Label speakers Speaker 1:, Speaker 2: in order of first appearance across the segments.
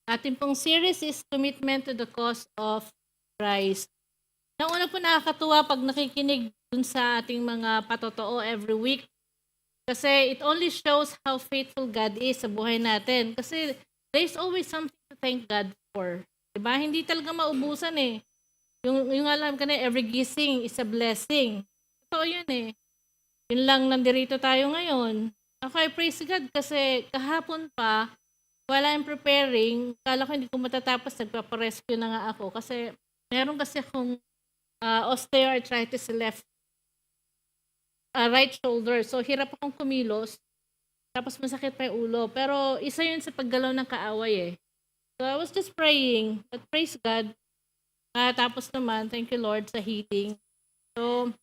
Speaker 1: Ating pong series is Commitment to the Cause of Christ. Nauna po nakakatuwa pag nakikinig dun sa ating mga patotoo every week kasi it only shows how faithful God is sa buhay natin. Kasi there's always something to thank God for. Diba? Hindi talaga maubusan eh. Yung alam ka na, every gising is a blessing. Totoo yun eh. Yun lang nandirito tayo ngayon. Okay, praise God kasi kahapon pa, while I'm preparing, kala ko hindi ko matatapos, nagpaparescue na nga ako kasi meron kasi akong osteoarthritis sa right shoulder. So, hirap akong kumilos. Tapos masakit pa yung ulo. Pero isa yun sa paggalaw ng kaaway eh. So, I was just praying. But praise God. Tapos naman, thank you Lord sa healing. So,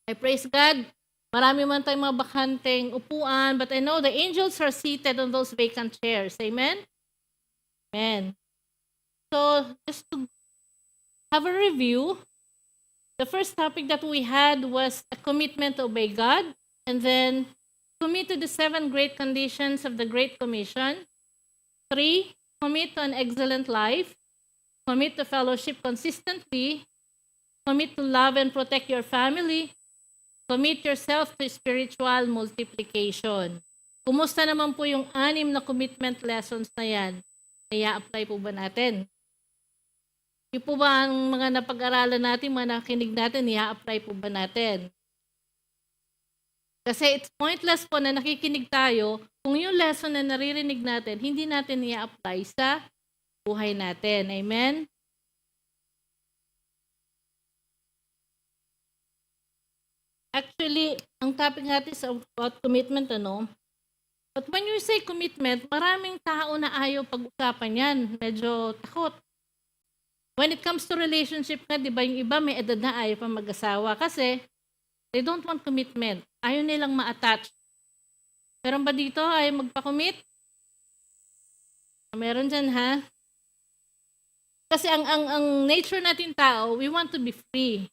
Speaker 1: I praise God. Marami man tayong mga bakanteng upuan, but I know the angels are seated on those vacant chairs. Amen? Amen. So, just to have a review, the first topic that we had was a commitment to obey God, and then commit to the 7 great conditions of the Great Commission. 3, commit to an excellent life. Commit to fellowship consistently. Commit to love and protect your family. Commit yourself to spiritual multiplication. Kumusta naman po yung 6 na commitment lessons na yan? Naya-apply po ba natin? Yung po ba ang mga napag-aralan natin, mga nakinig natin, naya-apply po ba natin? Kasi it's pointless po na nakikinig tayo kung yung lesson na naririnig natin, hindi natin naya-apply sa buhay natin. Amen? Actually, ang topic natin is about commitment, ano? But when you say commitment, maraming tao na ayaw pag-usapan yan. Medyo takot. When it comes to relationship nga, di ba, yung iba may edad na ayaw pa mag-asawa kasi they don't want commitment. Ayaw nilang ma-attach. Meron ba dito ayaw magpa-commit? Meron dyan, ha? Kasi ang nature natin tao, we want to be free.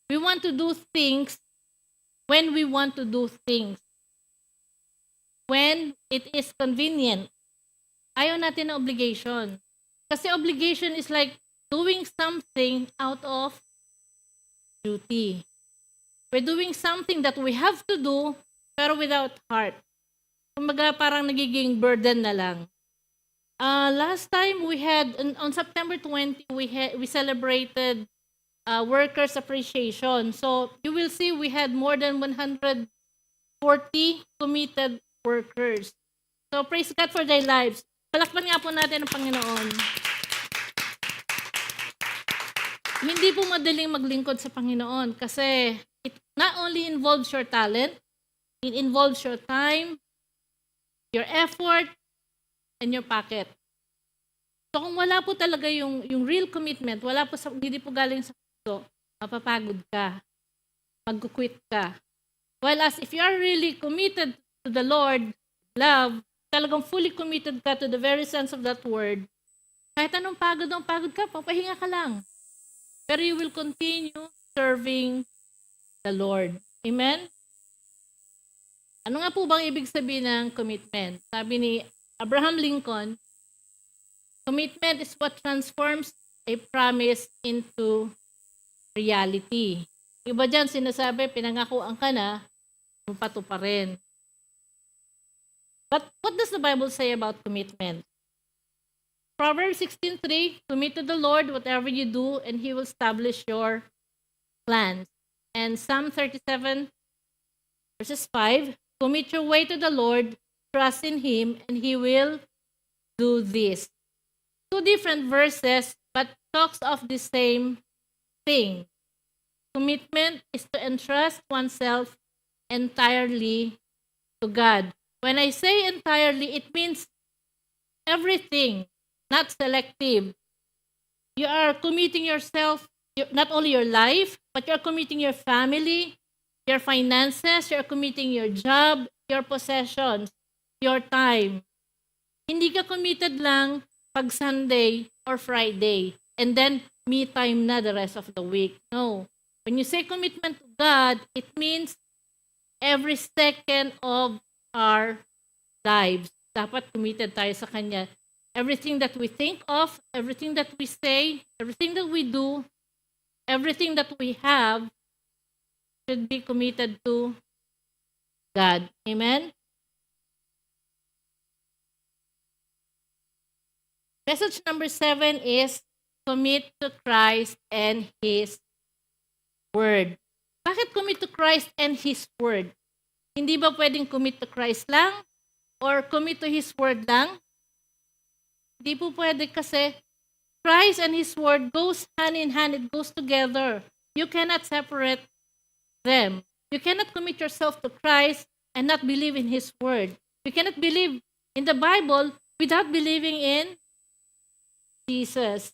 Speaker 1: We want to do things when we want to do things. When it is convenient. Ayaw natin na obligation. Kasi obligation is like doing something out of duty. We're doing something that we have to do pero without heart. Kumbaga parang nagiging burden na lang. Last time we had on September 20 we celebrated workers appreciation. So you will see we had more than 140 committed workers. So praise God for their lives. Palakpan nga po natin ang Panginoon. Hindi po madaling maglingkod sa Panginoon kasi it not only involves your talent, it involves your time, your effort, and your pocket. So kung wala po talaga yung real commitment, wala po hindi po galing sa puso, mapapagod ka, mag-quit ka. While as if you are really committed to the Lord, love, talagang fully committed ka to the very sense of that word, kahit anong pagod ka, papahinga ka lang. Pero you will continue serving the Lord. Amen? Ano nga po bang ibig sabihin ng commitment? Sabi ni Abraham Lincoln, commitment is what transforms a promise into reality. Iba dyan sinasabi, pinangakuan ka na, lupato pa rin. But what does the Bible say about commitment? Proverbs 16:3, commit to the Lord whatever you do and He will establish your plans. And Psalm 37 verses 5, commit your way to the Lord, trust in Him, and He will do this. 2 different verses, but talks of the same thing. Commitment is to entrust oneself entirely to God. When I say entirely, it means everything, not selective. You are committing yourself, not only your life, but you're committing your family, your finances, you're committing your job, your possessions, your time. Hindi ka committed lang pag Sunday or Friday, and then me time na the rest of the week. No. When you say commitment to God, it means every second of our lives. Dapat committed tayo sa Kanya. everything that we think of, everything that we say, everything that we do, everything that we have should be committed to God. Amen? Message number 7 is commit to Christ and His Word. Bakit commit to Christ and His Word? Hindi ba pwedeng commit to Christ lang? Or commit to His Word lang? Hindi po pwede kasi Christ and His Word goes hand in hand. It goes together. You cannot separate them. You cannot commit yourself to Christ and not believe in His Word. You cannot believe in the Bible without believing in Jesus.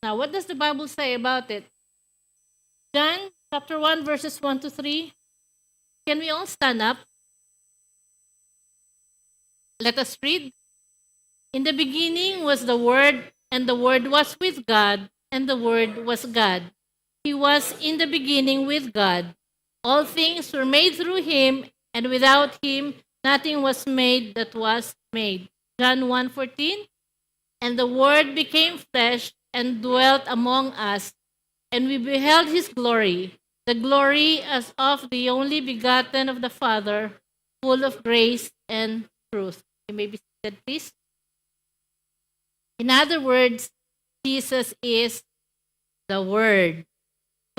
Speaker 1: Now, what does the Bible say about it? John chapter 1 verses 1 to 3. Can we all stand up? Let us read. In the beginning was the Word, and the Word was with God, and the Word was God. He was in the beginning with God. All things were made through Him, and without Him nothing was made that was made. John 1:14. And the Word became flesh and dwelt among us, and we beheld His glory, the glory as of the only begotten of the Father, full of grace and truth. You may be seated, please. In other words, Jesus is the Word.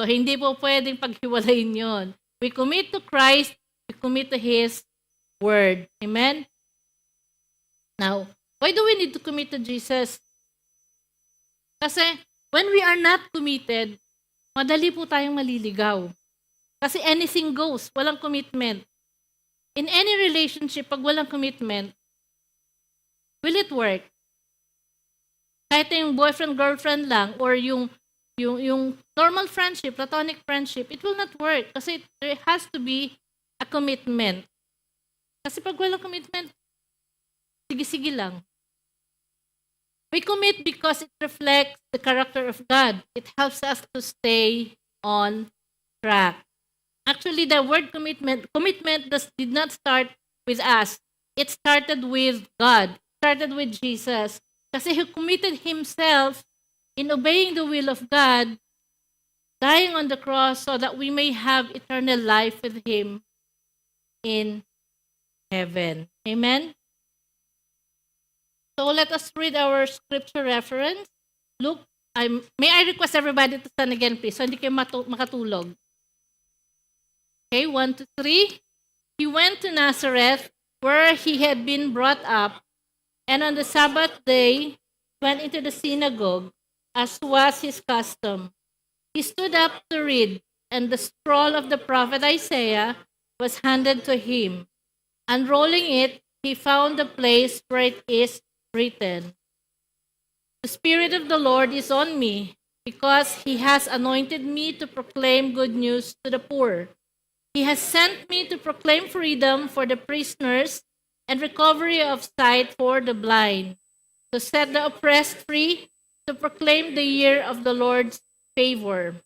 Speaker 1: So, hindi po pwedeng paghiwalayin yon. We commit to Christ, we commit to His Word. Amen? Now, why do we need to commit to Jesus? Kasi, when we are not committed, madali po tayong maliligaw. Kasi anything goes, walang commitment. In any relationship, pag walang commitment, will it work? Kahit yung boyfriend-girlfriend lang or yung normal friendship, platonic friendship, it will not work kasi there has to be a commitment. Kasi pag walang commitment, sige-sige lang. We commit because it reflects the character of God. It helps us to stay on track. Actually, the word commitment did not start with us. It started with God. It started with Jesus. Kasi He committed Himself in obeying the will of God, dying on the cross so that we may have eternal life with Him in heaven. Amen? So let us read our scripture reference. Luke, may I request everybody to stand again, please, so hindi kayo makatulog. Okay, 1 to 3. He went to Nazareth, where He had been brought up, and on the Sabbath day went into the synagogue, as was His custom. He stood up to read, and the scroll of the prophet Isaiah was handed to Him. Unrolling it, He found the place where it is written, "The Spirit of the Lord is on me, because He has anointed me to proclaim good news to the poor. He has sent me to proclaim freedom for the prisoners and recovery of sight for the blind, to set the oppressed free, to proclaim the year of the Lord's favor."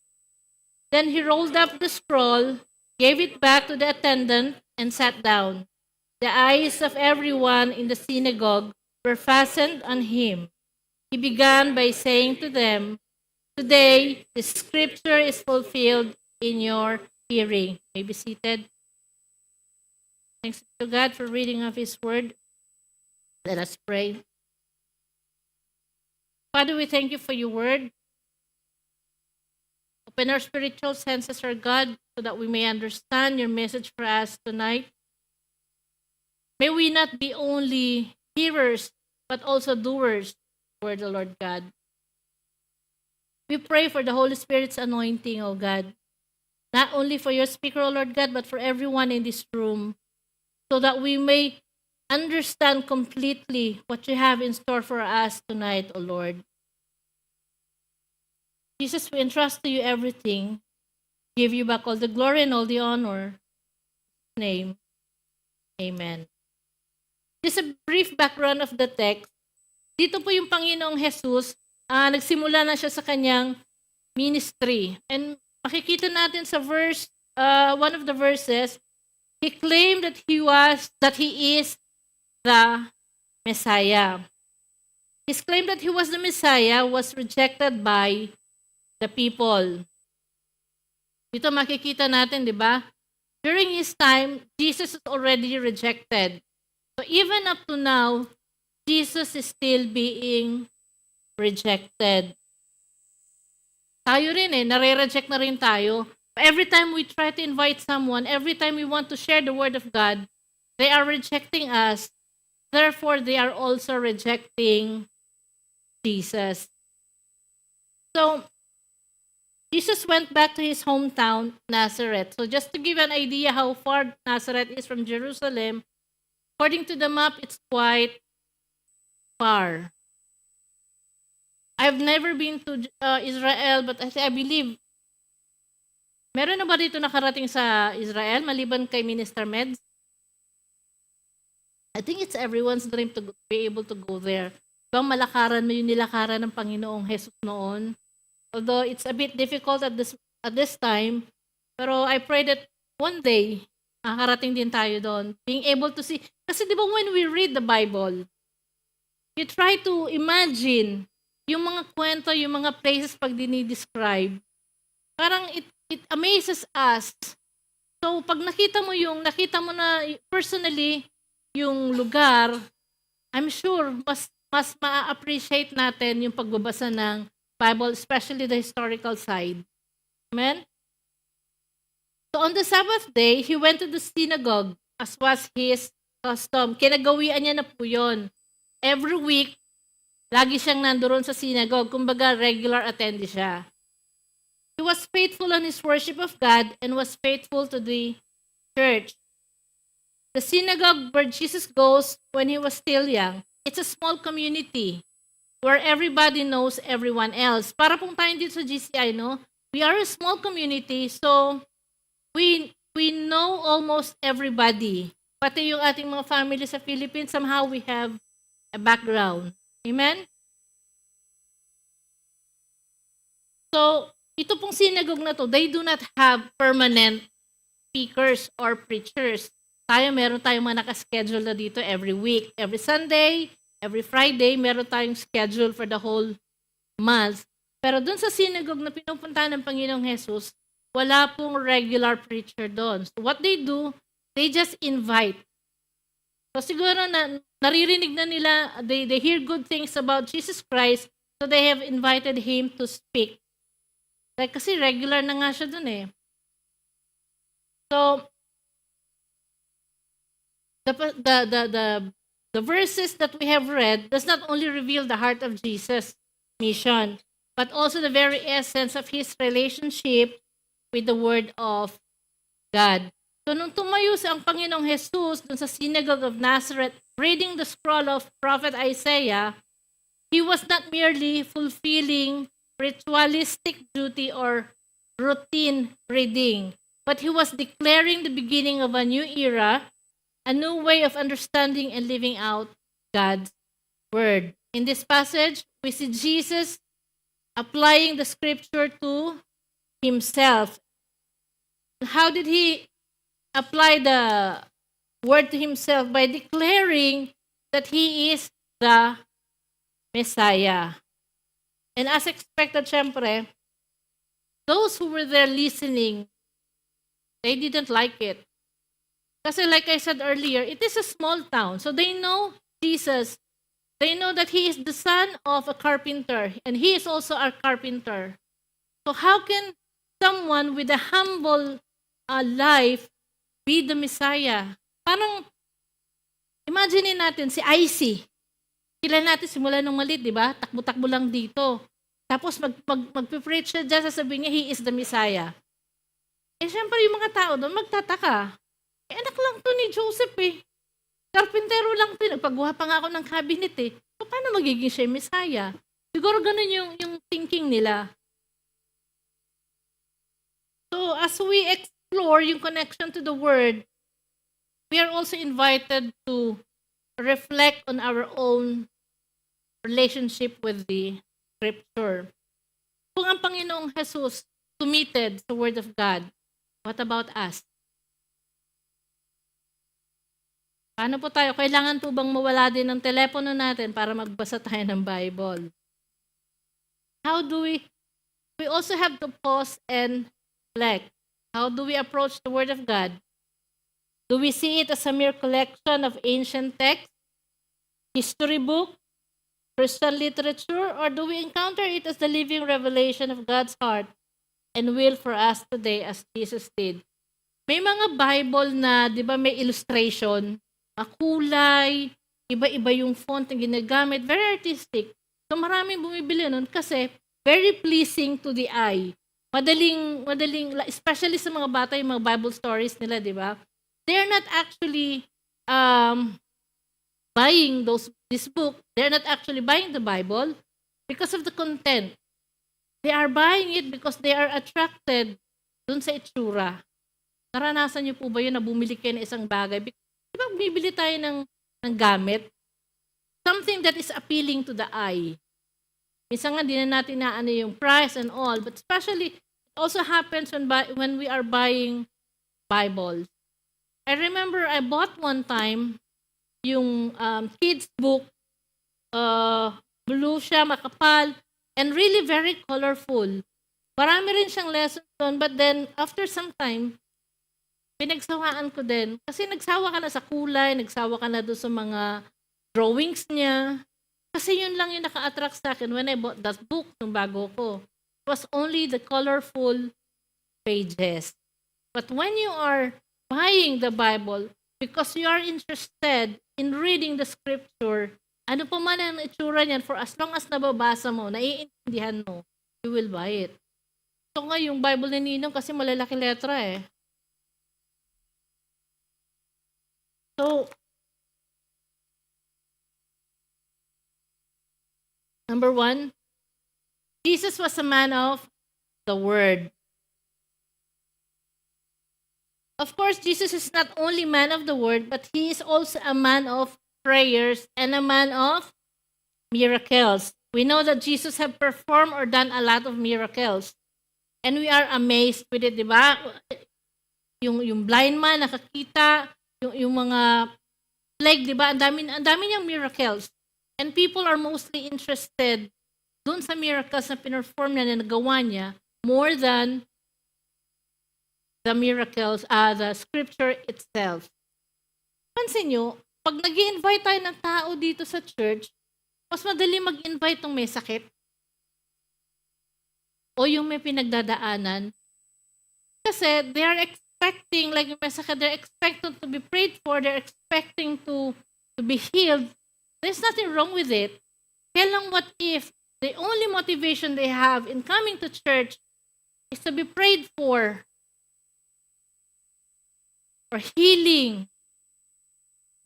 Speaker 1: Then He rolled up the scroll, gave it back to the attendant, and sat down. The eyes of everyone in the synagogue were fastened on Him. He began by saying to them, "Today the scripture is fulfilled in your hearing." You may be seated. Thanks to God for reading of His word. Let us pray. Father, we thank You for Your word. Open our spiritual senses, our God, so that we may understand Your message for us tonight. May we not be only hearers, but also doers for the Lord God. We pray for the Holy Spirit's anointing, O God. Not only for Your speaker, O Lord God, but for everyone in this room, so that we may understand completely what You have in store for us tonight, O Lord. Jesus, we entrust to You everything. Give You back all the glory and all the honor. In His name, amen. Just a brief background of the text. Dito po yung Panginoong Jesus, nagsimula na Siya sa Kanyang ministry. And makikita natin sa verse, one of the verses, He claimed that He is the Messiah. His claim that he was the Messiah was rejected by the people. Dito makikita natin, di ba? During his time, Jesus is already rejected. So even up to now, Jesus is still being rejected. Tayo rin nare-reject na rin tayo. Every time we try to invite someone, every time we want to share the word of God, they are rejecting us. Therefore, they are also rejecting Jesus. So, Jesus went back to his hometown, Nazareth. So just to give an idea how far Nazareth is from Jerusalem, according to the map, it's quite far. I've never been to Israel, but I believe, meron na ba dito nakarating sa Israel, maliban kay Minister Meds? I think it's everyone's dream to be able to go there. Bang malakaran mo yung nilakaran ng Panginoong Jesus noon. Although it's a bit difficult at this time, pero I pray that one day, makakarating din tayo doon. Being able to see, kasi di ba when we read the Bible, you try to imagine yung mga kwento, yung mga places pag dinidescribe, parang it amazes us. So pag nakita mo na personally yung lugar, I'm sure mas ma-appreciate natin yung pagbabasa ng Bible, especially the historical side. Amen? So on the Sabbath day, he went to the synagogue as was his custom. Kinagawian niya na po yun. Every week, lagi siyang nandoon sa synagogue. Kumbaga, regular attendee siya. He was faithful on his worship of God and was faithful to the church. The synagogue where Jesus goes when he was still young, it's a small community where everybody knows everyone else. Para pong tayo dito sa GCI, no? We are a small community, so we know almost everybody. Pati yung ating mga family sa Philippines, somehow we have a background. Amen? So, ito pong synagogue na to, they do not have permanent speakers or preachers. Meron tayong mga nakaschedule na dito every week. Every Sunday, every Friday, meron tayong schedule for the whole month. Pero dun sa synagogue na pinupuntahan ng Panginoong Jesus, wala pong regular preacher doon. So what they do, they just invite. So siguro na naririnig na nila, they hear good things about Jesus Christ, so they have invited him to speak. Like, kasi regular na nga siya doon eh. So, the verses that we have read does not only reveal the heart of Jesus' mission, but also the very essence of his relationship with the Word of God. So nung tumayo ang Panginoong Jesus dun sa synagogue of Nazareth, reading the scroll of Prophet Isaiah, he was not merely fulfilling ritualistic duty or routine reading, but he was declaring the beginning of a new era, a new way of understanding and living out God's Word. In this passage, we see Jesus applying the scripture to himself. How did he apply the word to himself? By declaring that he is the Messiah. And as expected, syempre, those who were there listening, they didn't like it. Kasi like I said earlier, it is a small town. So they know Jesus. They know that he is the son of a carpenter. And he is also a carpenter. So how can someone with a humble life be the Messiah? Parang, imagine natin si Icy. Kilala natin simula nung maliit, di ba? Takbo-takbo lang dito. Tapos magpipreach siya dyan, sasabihin niya, he is the Messiah. Eh, syempre yung mga tao doon magtataka. Eh, anak lang to ni Joseph eh. Karpintero lang to. Nagpagawa pa nga ako ng cabinet eh. So, paano magiging siya yung Messiah? Siguro ganun yung thinking nila. So, as we explore yung connection to the Word, we are also invited to reflect on our own relationship with the Scripture. Kung ang Panginoong Jesus committed sa Word of God, what about us? Paano po tayo? Kailangan po bang mawala din ng telepono natin para magbasa tayo ng Bible? How do we also have to pause and reflect. How do we approach the Word of God? Do we see it as a mere collection of ancient texts, history book, Christian literature, or do we encounter it as the living revelation of God's heart and will for us today as Jesus did? May mga Bible na, di ba, may illustration, makulay, iba-iba yung font na ginagamit, very artistic. So maraming bumibili nun kasi very pleasing to the eye. Madaling, especially sa mga bata, yung mga Bible stories nila, di ba? They're not actually buying this book. They're not actually buying the Bible because of the content. They are buying it because they are attracted dun sa itsura. Naranasan niyo po ba yun na bumili kayo ng isang bagay? Di ba bibili tayo ng gamit? Something that is appealing to the eye. Minsan nga, di na natin naano yung price and all. But especially, it also happens when we are buying Bibles. I remember I bought one time yung kids book. Blue siya, makapal, and really very colorful. Marami rin siyang lessons doon. But then, after some time, pinagsawaan ko din. Kasi nagsawa ka na sa kulay, nagsawa ka na doon sa mga drawings niya. Kasi yun lang yung naka-attract sa akin when I bought that book nung bago ko. It was only the colorful pages. But when you are buying the Bible, because you are interested in reading the scripture, ano pa man ang itsura niyan, for as long as nababasa mo, naiintindihan mo, you will buy it. Ito nga yung Bible ni Ninong kasi malalaki letra eh. So, number 1, Jesus was a man of the Word. Of course, Jesus is not only man of the Word, but he is also a man of prayers and a man of miracles. We know that Jesus have performed or done a lot of miracles. And we are amazed with it, di ba? Yung blind man nakakita, yung mga plague, di ba? Ang dami niyang miracles. And people are mostly interested dun sa miracles na pinerform niya, na nagawa niya, more than the miracles, the scripture itself. Pansin nyo, pag nag-i-invite tayo ng tao dito sa church, mas madali mag-invite ng may sakit o yung may pinagdadaanan. Kasi they are expecting, like yung may sakit, they're expecting to be prayed for, they're expecting to be healed. There's nothing wrong with it. Kaya lang, what if the only motivation they have in coming to church is to be prayed for healing,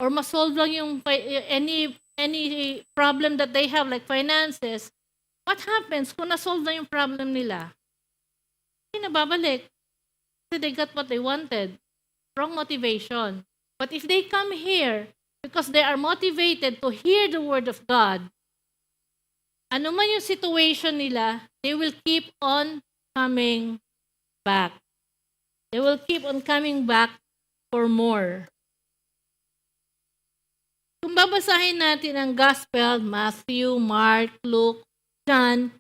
Speaker 1: or masolve lang yung any problem that they have, like finances. What happens kung nasolve na yung problem nila? Hindi na babalik. Kasi they got what they wanted. Wrong motivation. But if they come here because they are motivated to hear the Word of God, ano man yung situation nila, they will keep on coming back. They will keep on coming back for more. Kung babasahin natin ang Gospel, Matthew, Mark, Luke, John,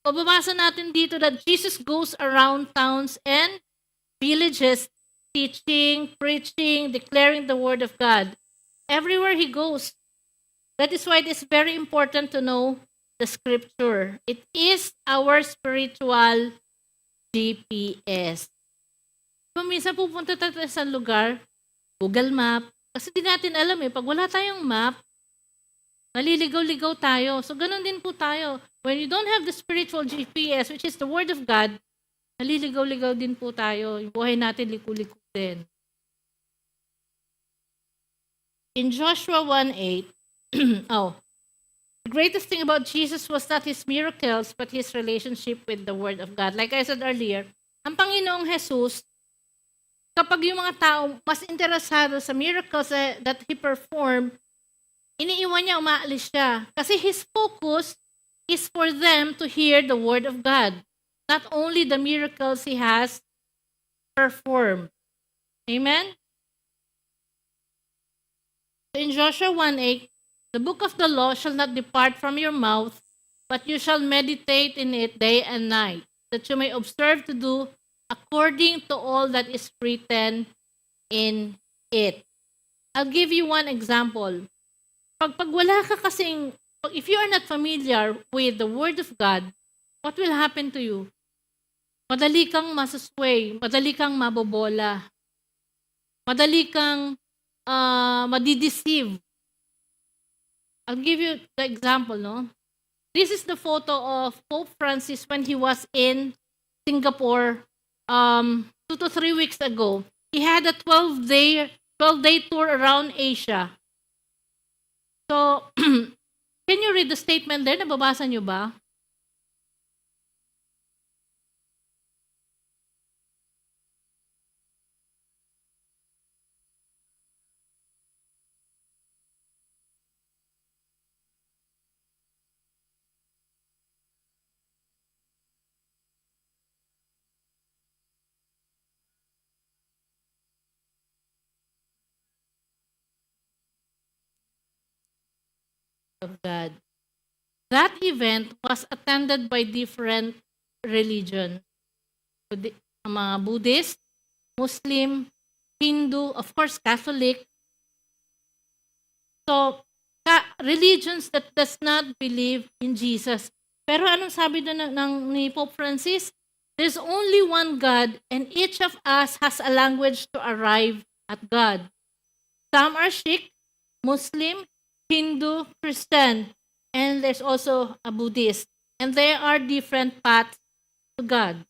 Speaker 1: mababasa natin dito that Jesus goes around towns and villages teaching, preaching, declaring the Word of God. Everywhere he goes. That is why it is very important to know the scripture. It is our spiritual GPS. Kung minsan pupunta tayo sa lugar, Google Map, kasi di natin alam pag wala tayong map, naliligaw-ligaw tayo. So ganun din po tayo. When you don't have the spiritual GPS, which is the Word of God, naliligaw-ligaw din po tayo. Yung buhay natin liku-liku din. In Joshua 1:8, the greatest thing about Jesus was not his miracles, but his relationship with the Word of God. Like I said earlier, ang Panginoong Jesus, kapag yung mga tao mas interesado sa miracles that he performed, iniiwan niya, umaalis siya. Kasi his focus is for them to hear the Word of God. Not only the miracles he has performed. Amen? So in Joshua 1:8, the book of the law shall not depart from your mouth, but you shall meditate in it day and night, that you may observe to do according to all that is written in it. I'll give you one example. Pag wala ka kasing, if you are not familiar with the Word of God, what will happen to you? Madali kang masusway, madali kang mabobola, madali kang madideceive. I'll give you the example, no? This is the photo of Pope Francis when he was in Singapore 2 to 3 weeks ago. He had a 12-day tour around Asia. So, can you read the statement there? Nababasa niyo ba? Of God. That event was attended by different religions. Ang mga Buddhist, Muslim, Hindu, of course Catholic. So, religions that does not believe in Jesus. Pero anong sabi doon ni Pope Francis? There's only one God and each of us has a language to arrive at God. Some are Sikh, Muslim, Hindu, Christian, and there's also a Buddhist. And there are different paths to God.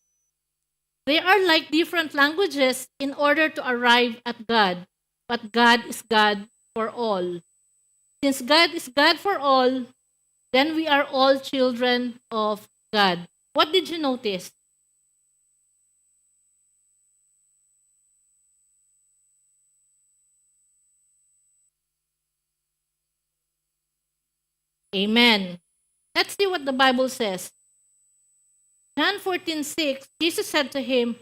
Speaker 1: They are like different languages in order to arrive at God. But God is God for all. Since God is God for all, then we are all children of God. What did you notice? Amen. Let's see what the Bible says. John 14:6, Jesus said to him,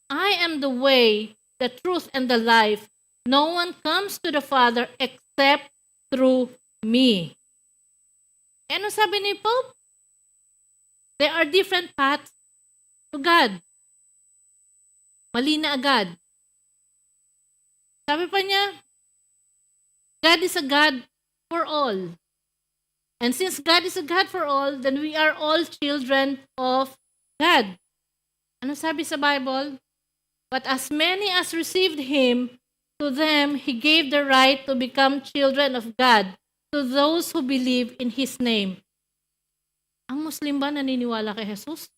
Speaker 1: I am the way, the truth, and the life. No one comes to the Father except through me. Ano sabi ni Pope? There are different paths to God. Mali na agad. Sabi pa niya, God is a God for all. And since God is a God for all, then we are all children of God. Ano sabi sa Bible? But as many as received Him, to them He gave the right to become children of God, to those who believe in His name. Ang Muslim ba naniniwala kay Jesus?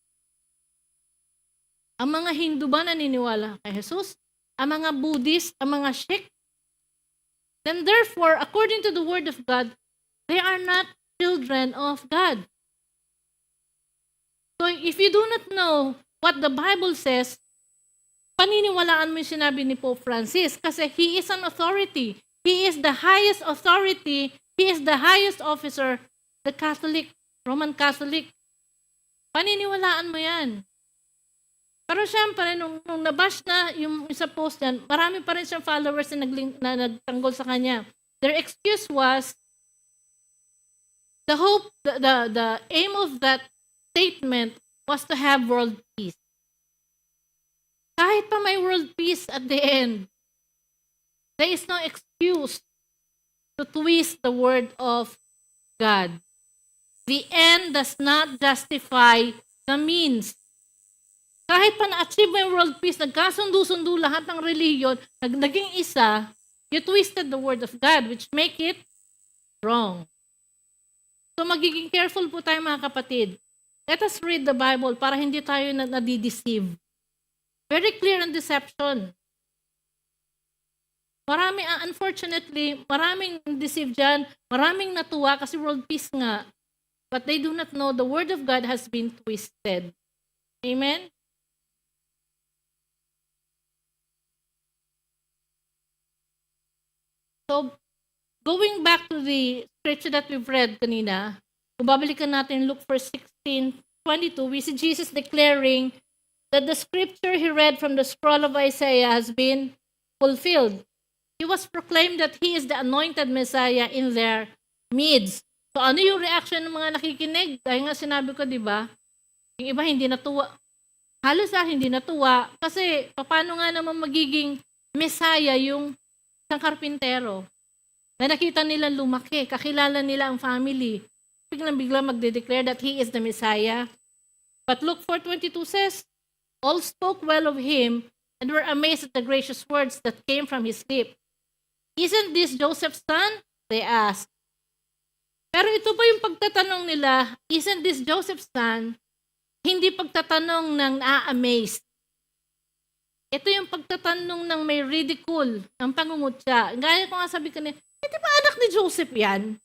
Speaker 1: Ang mga Hindu ba naniniwala kay Jesus? Ang mga Buddhist, ang mga Sikh? Then therefore, according to the Word of God, they are not children of God. So if you do not know what the Bible says, paniniwalaan mo yung sinabi ni Pope Francis kasi he is an authority. He is the highest authority. He is the highest officer, the Catholic, Roman Catholic. Paniniwalaan mo yan. Pero syempre, nung nabash na yung sa post yan, marami pa rin siyang followers na nagtanggol sa kanya. Their excuse was, the aim of that statement was to have world peace. Kahit pa may world peace at the end, there is no excuse to twist the word of God. The end does not justify the means. Kahit pa na-achieve mo yung world peace, nagkasundo-sundo lahat ng reliyon, naging isa, you twisted the word of God, which make it wrong. So magiging careful po tayo mga kapatid. Let us read the Bible para hindi tayo nadideceive. Very clear on deception. Unfortunately, maraming deceive dyan, maraming natuwa kasi world peace nga. But they do not know the word of God has been twisted. Amen? So, going back to the scripture that we've read kanina, kung babalikan natin Luke 16:22, we see Jesus declaring that the scripture he read from the scroll of Isaiah has been fulfilled. He was proclaimed that he is the anointed Messiah in their midst. So ano yung reaction ng mga nakikinig? Dahil nga sinabi ko, di ba? Yung iba hindi natuwa. Halos hindi natuwa. Kasi paano nga naman magiging Messiah yung isang karpintero? Na nakita nila lumaki, kakilala nila ang family. Biglang magde-declare that he is the Messiah. But Luke 4:22 says, all spoke well of him and were amazed at the gracious words that came from his lips. Isn't this Joseph's son? They asked. Pero ito ba yung pagtatanong nila, isn't this Joseph's son? Hindi pagtatanong ng na-amazed. Ito yung pagtatanong ng may ridicule, ng pangungutya. Gaya ko nga sabi ko di ba anak ni Joseph yan?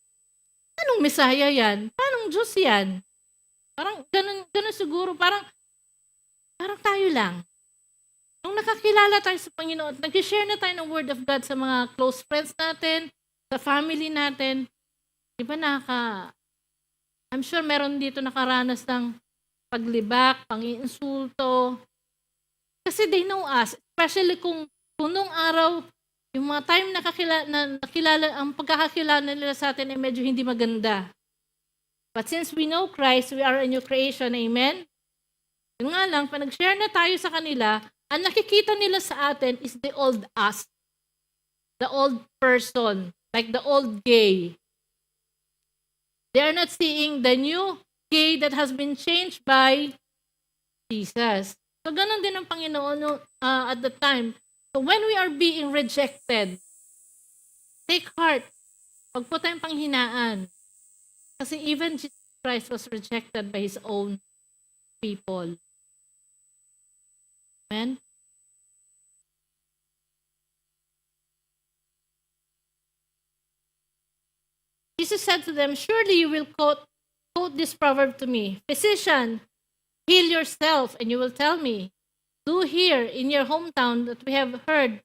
Speaker 1: Anong Messiah yan? Paanong Diyos yan? Parang ganun siguro, parang tayo lang. Nung nakakilala tayo sa Panginoon, nag-share na tayo ng Word of God sa mga close friends natin, sa family natin, di ba I'm sure meron dito nakaranas ng paglibak, pang-iinsulto. Kasi they know us, especially kung nung araw, yung mga time nakilala, ang pagkakakilala nila sa atin ay medyo hindi maganda. But since we know Christ, we are a new creation, amen? Yung nga lang, pag nag-share na tayo sa kanila, ang nakikita nila sa atin is the old us. The old person. Like the old gay. They are not seeing the new gay that has been changed by Jesus. So, ganun din ang Panginoon at the time. So, when we are being rejected, take heart. Huwag po tayong panghinaan. Kasi even Jesus Christ was rejected by His own people. Amen? Jesus said to them, surely you will quote this proverb to me, physician, heal yourself, and you will tell me, do here in your hometown that we have heard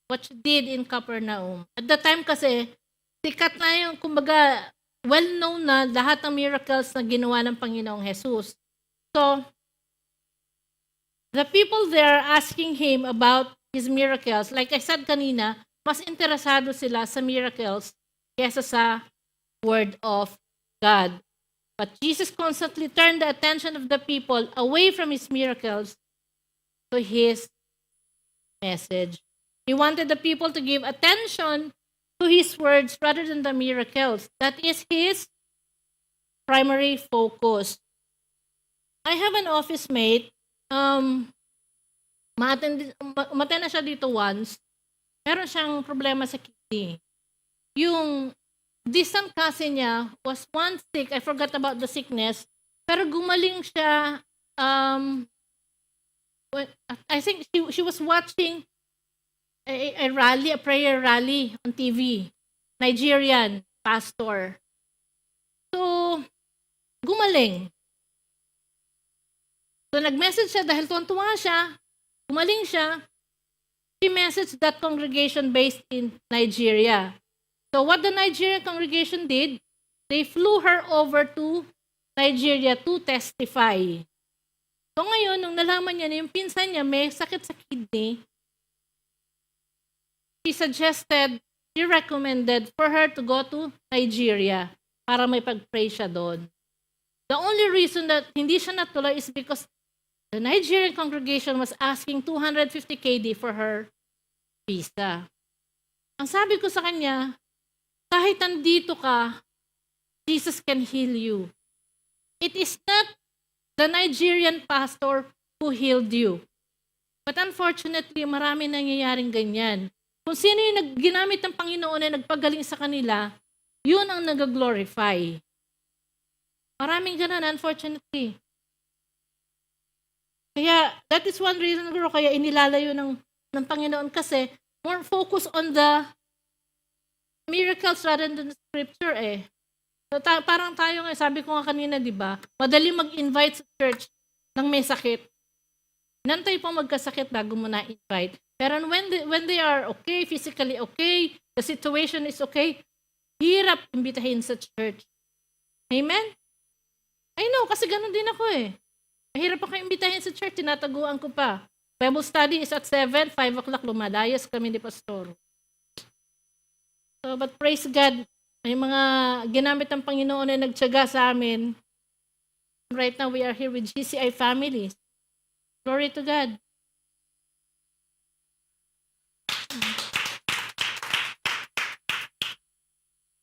Speaker 1: what you did in Capernaum. At the time kasi, sikat na yung, kumbaga, well-known na lahat ng miracles na ginawa ng Panginoong Jesus. So, the people there asking him about his miracles, like I said kanina, mas interesado sila sa miracles kesa sa Word of God. But Jesus constantly turned the attention of the people away from his miracles to his message. He wanted the people to give attention to his words rather than the miracles. That is his primary focus. I have an office mate. Umaten na siya dito once. Meron siyang problema sa kidney. Yung distant cousin niya was once sick. I forgot about the sickness. Pero gumaling siya. I think she was watching a rally, a prayer rally on TV. Nigerian pastor. So, gumaling. So, nag-message siya dahil tuwan-tuwa siya. Gumaling siya. She messaged that congregation based in Nigeria. So, what the Nigerian congregation did, they flew her over to Nigeria to testify. So, ngayon, nung nalaman niya na yung pinsan niya may sakit sa kidney, she recommended for her to go to Nigeria para may pag-pray siya doon. The only reason that hindi siya natuloy is because the Nigerian congregation was asking 250 KD for her visa. Ang sabi ko sa kanya, kahit nandito ka, Jesus can heal you. It is not the Nigerian pastor who healed you. But unfortunately, marami nangyayaring ganyan. Kung sino yung ginamit ng Panginoon na nagpagaling sa kanila, yun ang nag-glorify. Maraming ganun, unfortunately. Kaya, that is one reason, kaya inilalayo ng Panginoon kasi more focus on the miracles rather than the scripture So, parang tayo nga, sabi ko nga kanina, di ba? Madali mag-invite sa church ng may sakit. Nantay pa magkasakit bago mo na-invite. Pero when they are okay, physically okay, the situation is okay, hirap imbitahin sa church. Amen? I know, kasi ganun din ako Mahirap ako imbitahin sa church, tinataguan ko pa. Bible study is at 7, 5 o'clock, lumalayas kami ni Pastor. So, but praise God, may mga ginamit ng Panginoon na nagtiyaga sa amin. Right now, we are here with GCI families. Glory to God.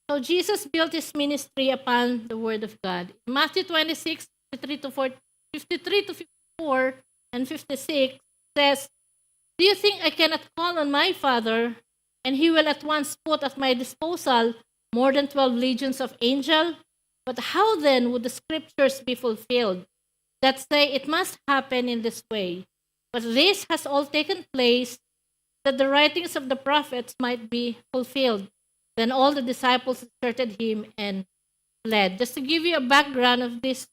Speaker 1: So, Jesus built his ministry upon the Word of God. Matthew 26, 53 to 54, and 56 says, "Do you think I cannot call on my Father, and he will at once put at my disposal more than 12 legions of angels? But how then would the scriptures be fulfilled that say it must happen in this way? But this has all taken place that the writings of the prophets might be fulfilled." Then all the disciples deserted him and fled. Just to give you a background of this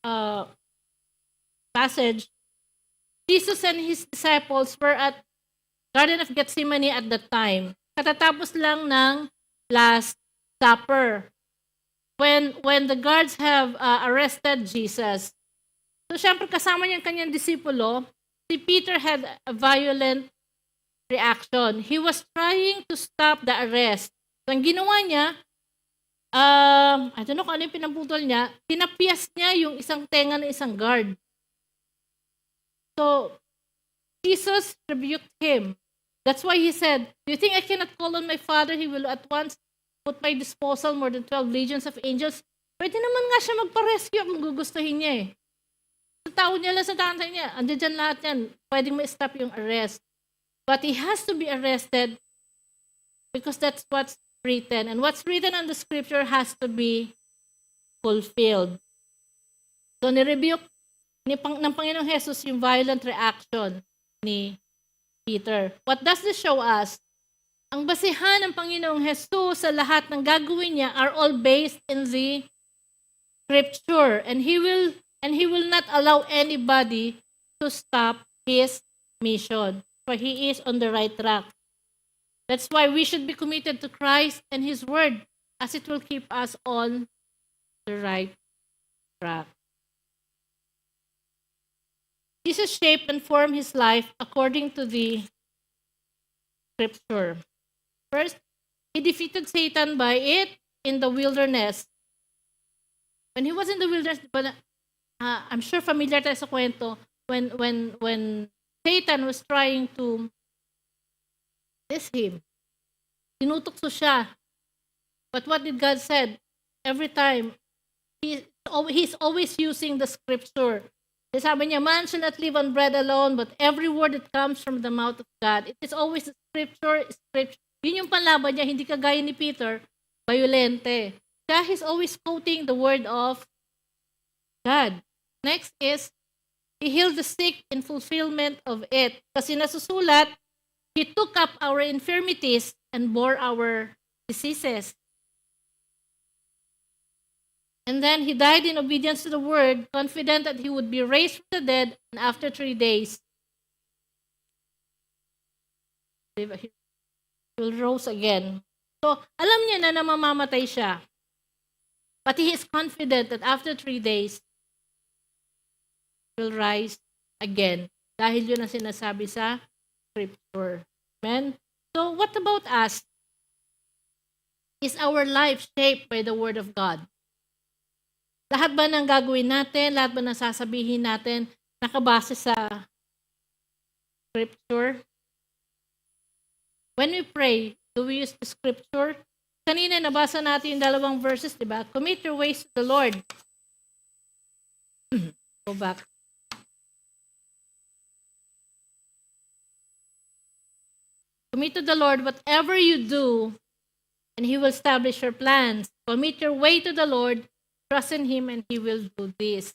Speaker 1: uh, passage, Jesus and his disciples were at Garden of Gethsemane at that time. Katatapos lang ng Last Supper. When the guards have arrested Jesus. So syempre kasama niya ang kanyang disipulo, si Peter had a violent reaction. He was trying to stop the arrest. So ang ginawa niya, I don't know kung ano yung pinaputol niya, tinapyas niya yung isang tenga ng isang guard. So, Jesus rebuked him. That's why he said, "Do you think I cannot call on my Father? He will at once put my disposal more than 12 legions of angels." Pwede naman nga siya magpa-rescue kung gugustuhin niya eh. Sa tao niya lang, sa tantay niya, andyan dyan lahat yan. Pwedeng ma-stop yung arrest. But he has to be arrested because that's what's written. And what's written on the scripture has to be fulfilled. So, nirebuke ng Panginoong Jesus yung violent reaction ni Peter. What does this show us? Ang basihan ng Panginoong Jesus sa lahat ng gagawin niya are all based in the scripture. And He will not allow anybody to stop His mission. For He is on the right track. That's why we should be committed to Christ and His Word, as it will keep us on the right track. Jesus shaped and formed his life according to the scripture. First, he defeated Satan by it in the wilderness. When he was in the wilderness, but I'm sure familiar tayo sa kwento, when Satan was trying to test him, tinutokso siya. But what did God said? Every time, he's always using the scripture. Sabi niya, "Man shall not live on bread alone, but every word that comes from the mouth of God." It is always scripture. Yun yung panlaban niya, hindi kagaya ni Peter, violente. Siya, he's always quoting the word of God. Next is, he healed the sick in fulfillment of it. Kasi nasusulat, he took up our infirmities and bore our diseases. And then he died in obedience to the word, confident that he would be raised from the dead, and after 3 days, he will rose again. So, alam niya na mamamatay siya. But he is confident that after 3 days, he will rise again. Dahil yun ang sinasabi sa scripture. Amen? So, what about us? Is our life shaped by the word of God? Lahat ba ng gagawin natin, lahat ba ng sasabihin natin, nakabase sa scripture? When we pray, do we use the scripture? Kanina nabasa natin yung dalawang verses, di ba? Commit your ways to the Lord. Go back. Commit to the Lord whatever you do, and He will establish your plans. Commit your way to the Lord, trust in Him, and He will do this.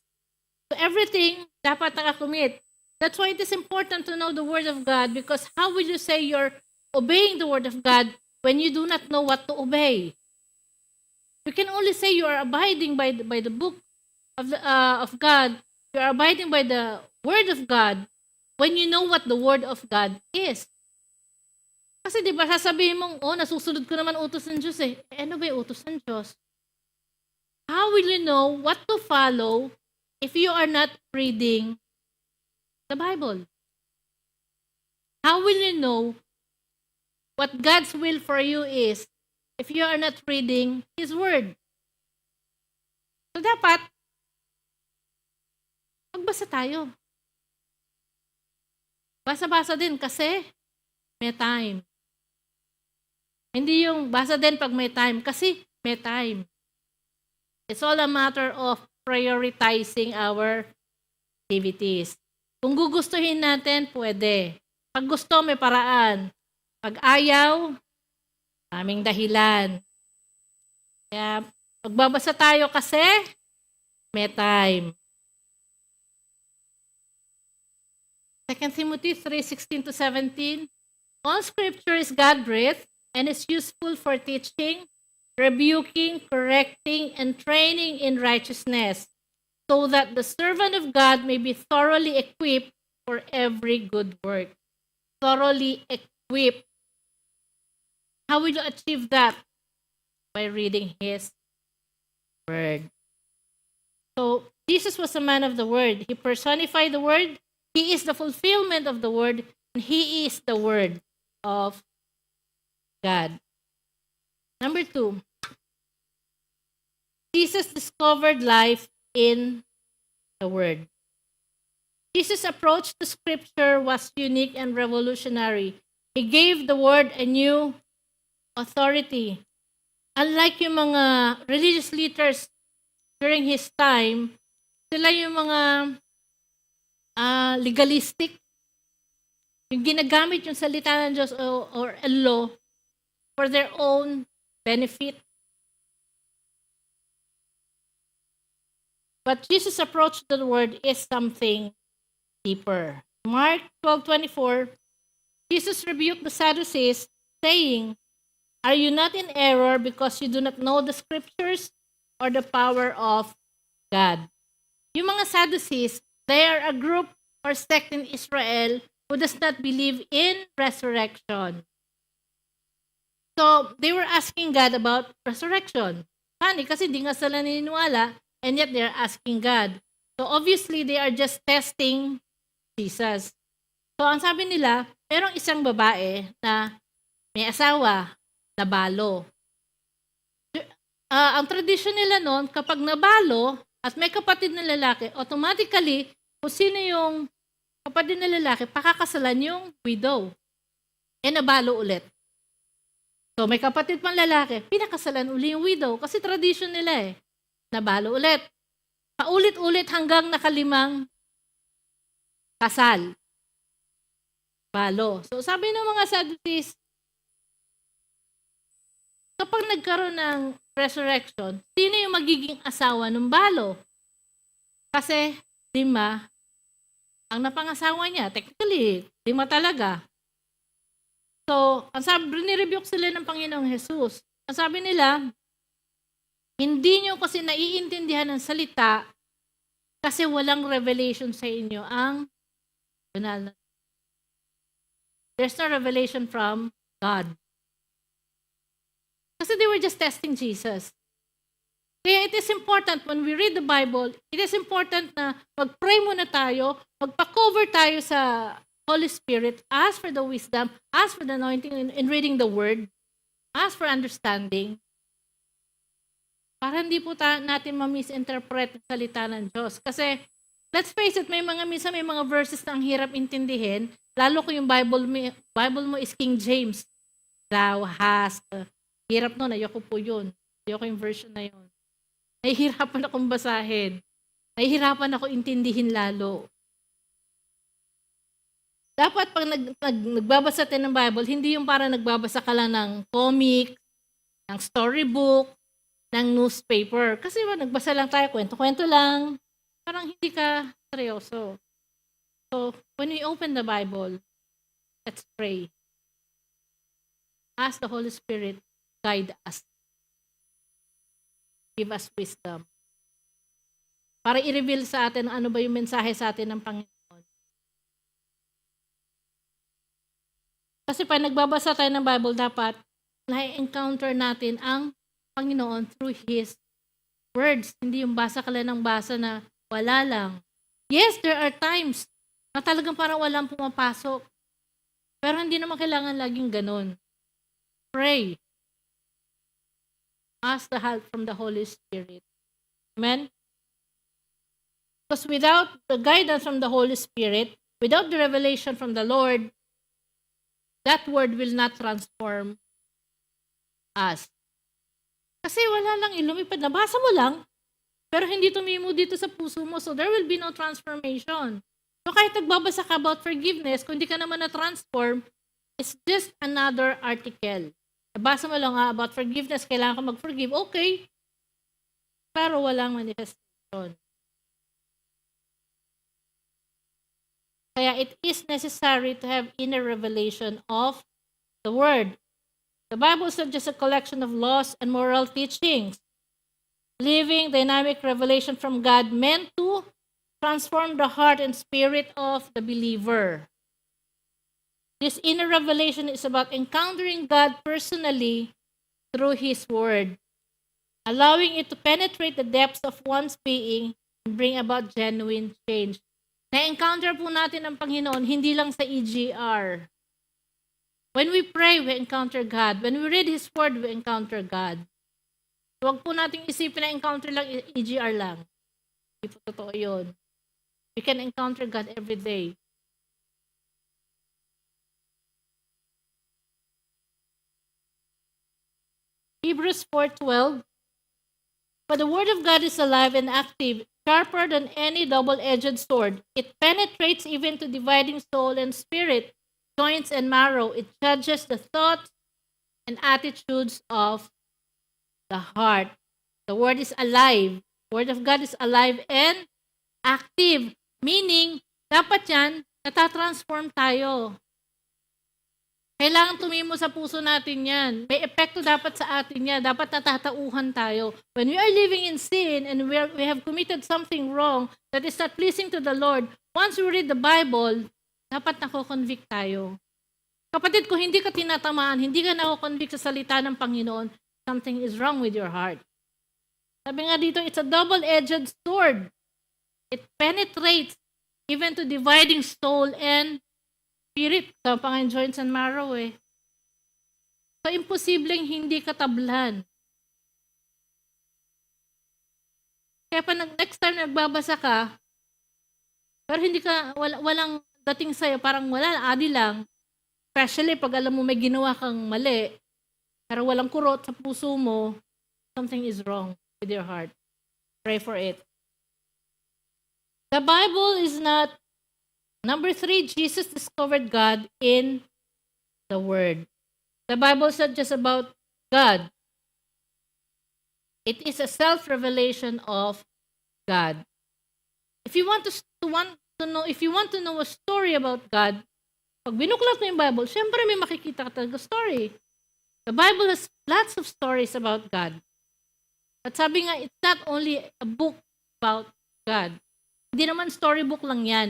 Speaker 1: So everything, dapat nakakommit. That's why it is important to know the Word of God, because how will you say you're obeying the Word of God when you do not know what to obey? You can only say you are abiding by the book of God. You are abiding by the Word of God when you know what the Word of God is. Kasi di ba sasabihin mong, nasusunod ko naman utos ng Diyos eh. Ano ba yung utos ng Diyos? How will you know what to follow if you are not reading the Bible? How will you know what God's will for you is if you are not reading His Word. So dapat, magbasa tayo. Basa-basa din kasi may time. Hindi yung basa din pag may time kasi may time. It's all a matter of prioritizing our activities. Kung gugustuhin natin, pwede. Pag gusto, may paraan. Pag ayaw, aming dahilan. Kaya, magbabasa tayo kasi may time. 2 Timothy 3:16-17, all scripture is God-breathed and is useful for teaching, rebuking, correcting, and training in righteousness, so that the servant of God may be thoroughly equipped for every good work. Thoroughly equipped. How will you achieve that? By reading His Word. So, Jesus was a man of the Word. He personified the Word. He is the fulfillment of the Word, and He is the Word of God. Number 2, Jesus discovered life in the Word. Jesus' approach to Scripture was unique and revolutionary. He gave the Word a new authority. Unlike yung mga religious leaders during His time, sila yung mga legalistic. Yung ginagamit yung salita ng Diyos or a law for their own benefit. But Jesus' approach to the Word is something deeper. Mark 12:24, Jesus rebuked the Sadducees, saying, "Are you not in error because you do not know the Scriptures or the power of God?" Yung mga Sadducees, they are a group or sect in Israel who does not believe in resurrection. So, they were asking God about resurrection. Funny, kasi di nga sila naniniwala, and yet they're asking God. So, obviously, they are just testing Jesus. So, ang sabi nila, merong isang babae na may asawa, nabalo. Ang tradition nila noon, kapag nabalo at may kapatid na lalaki, automatically, kung sino yung kapatid na lalaki, pakakasalan yung widow. E nabalo ulit. So may kapatid pang lalaki, pinakasalan uli yung widow kasi tradition nila Nabalo ulit. Paulit-ulit hanggang nakalimang kasal. Balo. So sabi ng mga Sadducees, kapag nagkaroon ng resurrection, sino yung magiging asawa ng balo? Kasi 5 ang napangasawa niya. Technically, 5 talaga. So, ang sabi, nirebuke sila ng Panginoong Jesus. Ang sabi nila, hindi nyo kasi naiintindihan ng salita kasi walang revelation sa inyo ang banal na. There's no revelation from God. Kasi they were just testing Jesus. Kaya it is important when we read the Bible, it is important na mag-pray muna tayo, magpa-cover tayo sa Holy Spirit, ask for the wisdom, ask for the anointing in reading the Word, ask for understanding, para hindi po natin ma-misinterpret ang salita ng Diyos. Kasi, let's face it, minsan may mga verses na ang hirap intindihin, lalo kung yung Bible mo is King James. Thou hast. Hirap nun, ayoko po yun. Ayoko yung version na yun. Nahihirapan akong basahin. Nahihirapan ako intindihin lalo. Dapat pag nagbabasa tayo ng Bible, hindi yung para nagbabasa ka lang ng comic, ng storybook, ng newspaper. Kasi nagbasa lang tayo, kwento-kwento lang. Parang hindi ka seryoso. So, when we open the Bible, let's pray. Ask the Holy Spirit, guide us. Give us wisdom. Para i-reveal sa atin ano ba yung mensahe sa atin ng Panginoon. Kasi pag nagbabasa tayo ng Bible, dapat na-encounter natin ang Panginoon through His words. Hindi yung basa ka lang ng basa na wala lang. Yes, there are times na talagang parang walang pumapasok. Pero hindi naman kailangan laging ganun. Pray. ask the help from the Holy Spirit. Amen? Because without the guidance from the Holy Spirit, without the revelation from the Lord, that word will not transform us. Kasi wala lang, lumipad. Nabasa mo lang, pero hindi tumimo dito sa puso mo. So there will be no transformation. So kahit nagbabasa ka about forgiveness, kung hindi ka naman na-transform, it's just another article. Nabasa mo lang about forgiveness, kailangan ka mag-forgive, okay. Pero walang manifestation. Kaya it is necessary to have inner revelation of the Word. The Bible is not just a collection of laws and moral teachings. Living, dynamic revelation from God meant to transform the heart and spirit of the believer. This inner revelation is about encountering God personally through His Word, allowing it to penetrate the depths of one's being and bring about genuine change. Na-encounter po natin ang Panginoon hindi lang sa EGR. When we pray, we encounter God. When we read His Word, we encounter God. Huwag po nating isipin na encounter lang, EGR lang. Hindi po totoo yun. We can encounter God every day. Hebrews 4:12. But the Word of God is alive and active, sharper than any double-edged sword. It penetrates even to dividing soul and spirit, joints and marrow. It judges the thoughts and attitudes of the heart. The Word is alive. The Word of God is alive and active. Meaning, dapat yan, natatransform tayo. Kailangan tumimo sa puso natin yan. May epekto dapat sa atin yan. Dapat natatauhan tayo. When we are living in sin and we have committed something wrong that is not pleasing to the Lord, once we read the Bible, dapat nako-convict tayo. Kapatid, kung hindi ka tinatamaan, hindi ka nako-convict sa salita ng Panginoon, something is wrong with your heart. Sabi nga dito, it's a double-edged sword. It penetrates even to dividing soul and spirit, sa pang joints and marrow eh. So, imposibleng hindi katablan. Kaya pa next time nagbabasa ka, pero hindi ka, walang dating sa'yo, parang wala, adi lang. Especially pag alam mo may ginawa kang mali, pero walang kurot sa puso mo, something is wrong with your heart. Pray for it. The Bible is not. Number 3, Jesus discovered God in the Word. The Bible is not just about God. It is a self-revelation of God. If you want to know a story about God, pag binuklat mo yung Bible, syempre may makikita ka talaga story. The Bible has lots of stories about God. At sabi nga, it's not only a book about God. Hindi naman storybook lang yan.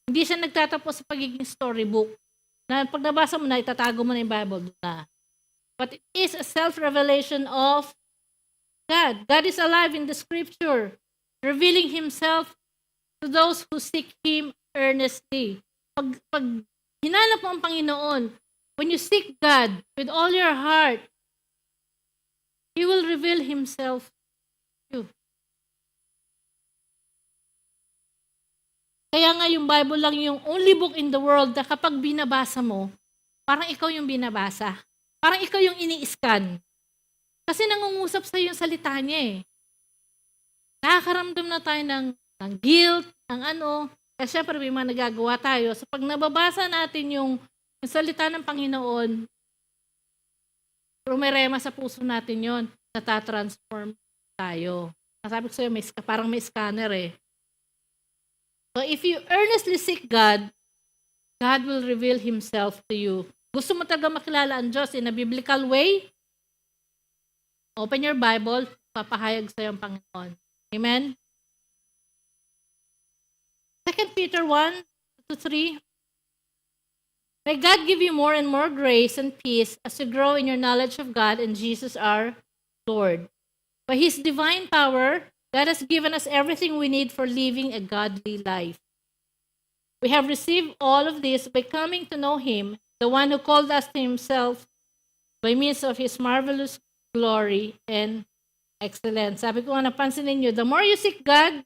Speaker 1: Hindi siya nagtatapos sa pagiging storybook. Na pag nabasa mo na, itatago mo na yung Bible doon na. But it is a self-revelation of God. God is alive in the Scripture, revealing Himself to those who seek Him earnestly. Pag hinanap mo ang Panginoon, when you seek God with all your heart, He will reveal Himself to you. Kaya nga yung Bible lang yung only book in the world na kapag binabasa mo, parang ikaw yung binabasa. Parang ikaw yung ini-scan. Kasi nangungusap sa yung salita niya eh. Nakakaramdam na tayo ng guilt, ng ano. Kasi syempre may mga nagagawa tayo. So pag nababasa natin yung salita ng Panginoon, rumerema sa puso natin yon, natatransform tayo. Nasabi ko sa'yo, parang may scanner eh. So if you earnestly seek God, God will reveal Himself to you. Gusto mo talaga makilala ang Diyos in a biblical way? Open your Bible, papahayag sa'yo ang Panginoon. Amen? 2 Peter 1-3. May God give you more and more grace and peace as you grow in your knowledge of God and Jesus our Lord. By His divine power, God has given us everything we need for living a godly life. We have received all of this by coming to know Him, the one who called us to Himself by means of His marvelous glory, and excellence. Sabi ko nga, napansin ninyo, the more you seek God,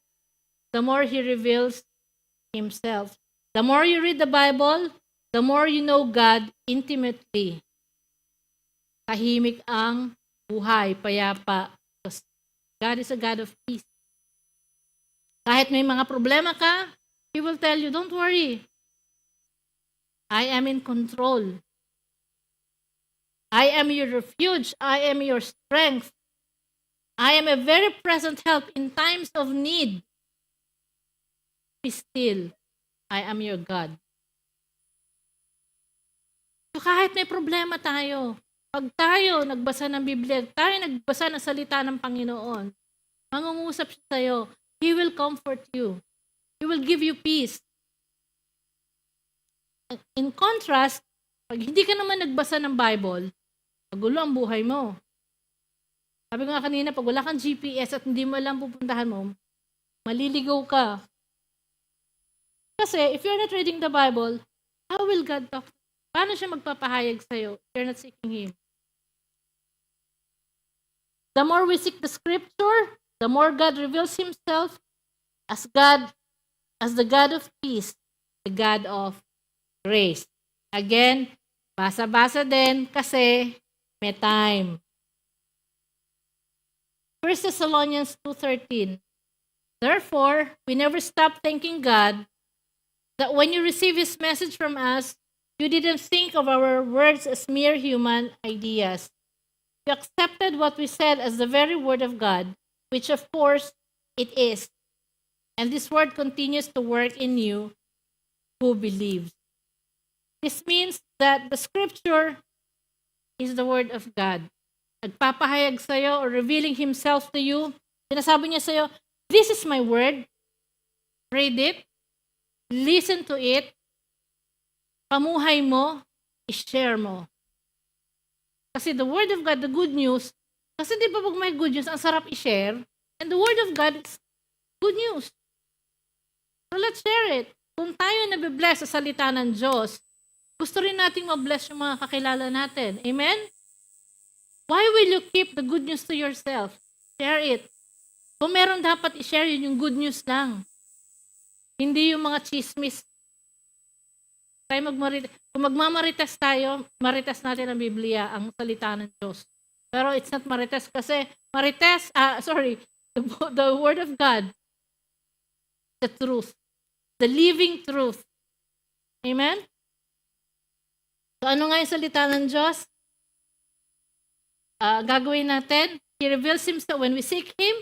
Speaker 1: the more He reveals Himself. The more you read the Bible, the more you know God intimately. Tahimik ang buhay, payapa. Because God is a God of peace. Kahit may mga problema ka, He will tell you, don't worry. I am in control. I am your refuge. I am your strength. I am a very present help in times of need. Be still. I am your God. So kahit may problema tayo, pag tayo nagbasa ng Biblia, tayo nagbasa ng salita ng Panginoon, mangungusap siya sa'yo, He will comfort you. He will give you peace. In contrast, pag hindi ka naman nagbasa ng Bible, magulo ang buhay mo. Sabi ko nga kanina, pag wala kang GPS at hindi mo alam pupuntahan mo, maliligaw ka. Kasi if you're not reading the Bible, how will God talk? Paano siya magpapahayag sa'yo if you're not seeking Him? The more we seek the Scripture, the more God reveals Himself as the God of peace, the God of grace. Again, basa-basa din kasi may time. 1 Thessalonians 2:13. Therefore, we never stop thanking God that when you receive His message from us, you didn't think of our words as mere human ideas. You accepted what we said as the very word of God, which of course it is. And this word continues to work in you who believes. This means that the Scripture is the word of God. Nagpapahayag sa'yo or revealing Himself to you. Sinasabi niya sa'yo, this is my word. Read it. Listen to it. Pamuhay mo, i-share mo. Kasi the word of God, the good news, kasi di ba pag may good news, ang sarap i-share. And the word of God is good news. So let's share it. Kung tayo nabibless sa salita ng Diyos, gusto rin nating mabless yung mga kakilala natin. Amen? Why will you keep the good news to yourself? Share it. Kung meron dapat i-share yun, yung good news lang. Hindi yung mga chismis. Kung magmamarites tayo, marites natin ang Biblia, ang salita ng Diyos. Pero it's not marites kasi the Word of God, the truth, the living truth. Amen? So ano nga yung salita ng Diyos? Gagawin natin, He reveals Himself. When we seek Him,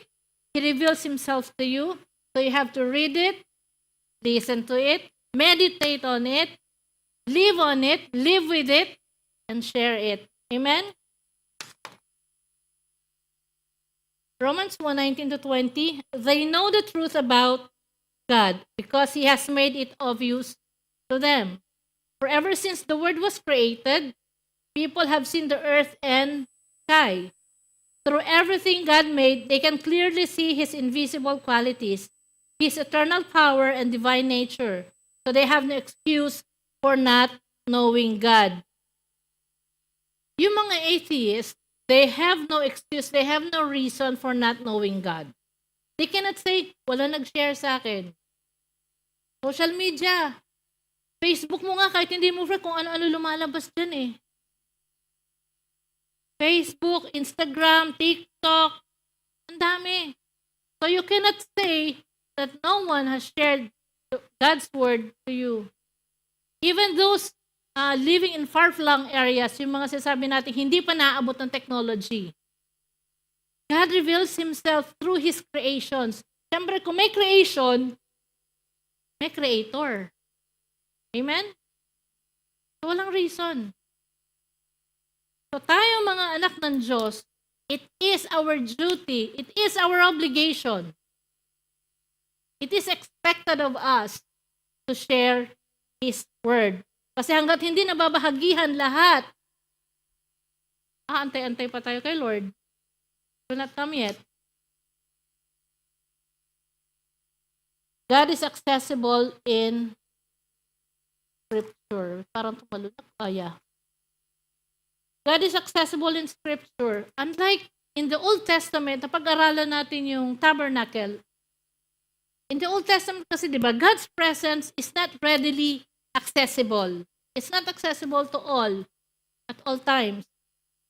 Speaker 1: He reveals Himself to you. So you have to read it, listen to it, meditate on it, live on it, live with it, and share it. Amen? Romans 1:19-20, they know the truth about God because He has made it obvious to them. For ever since the world was created, people have seen the earth and sky. Through everything God made, they can clearly see His invisible qualities, His eternal power and divine nature. So they have no excuse for not knowing God. Yung mga atheists, they have no excuse, they have no reason for not knowing God. They cannot say, wala nag-share sa akin. Social media, Facebook mo nga kahit hindi mo kung ano-ano lumalabas dyan eh. Facebook, Instagram, TikTok, ang dami. So you cannot say that no one has shared God's word to you. Even those living in far-flung areas, yung mga sinasabi natin, hindi pa naabot ng technology. God reveals Himself through His creations. Siyempre, kung may creation, may creator. Amen? So, walang reason. So tayo mga anak ng Diyos, it is our duty, it is our obligation. It is expected of us to share His word. Kasi hanggat hindi nababahagihan lahat, antay-antay pa tayo kay Lord. Do not come yet. God is accessible in Scripture. Parang tumalun na kaya. God is accessible in Scripture. Unlike in the Old Testament, napag-aralan natin yung tabernacle. In the Old Testament kasi, di ba, God's presence is not readily accessible. It's not accessible to all at all times.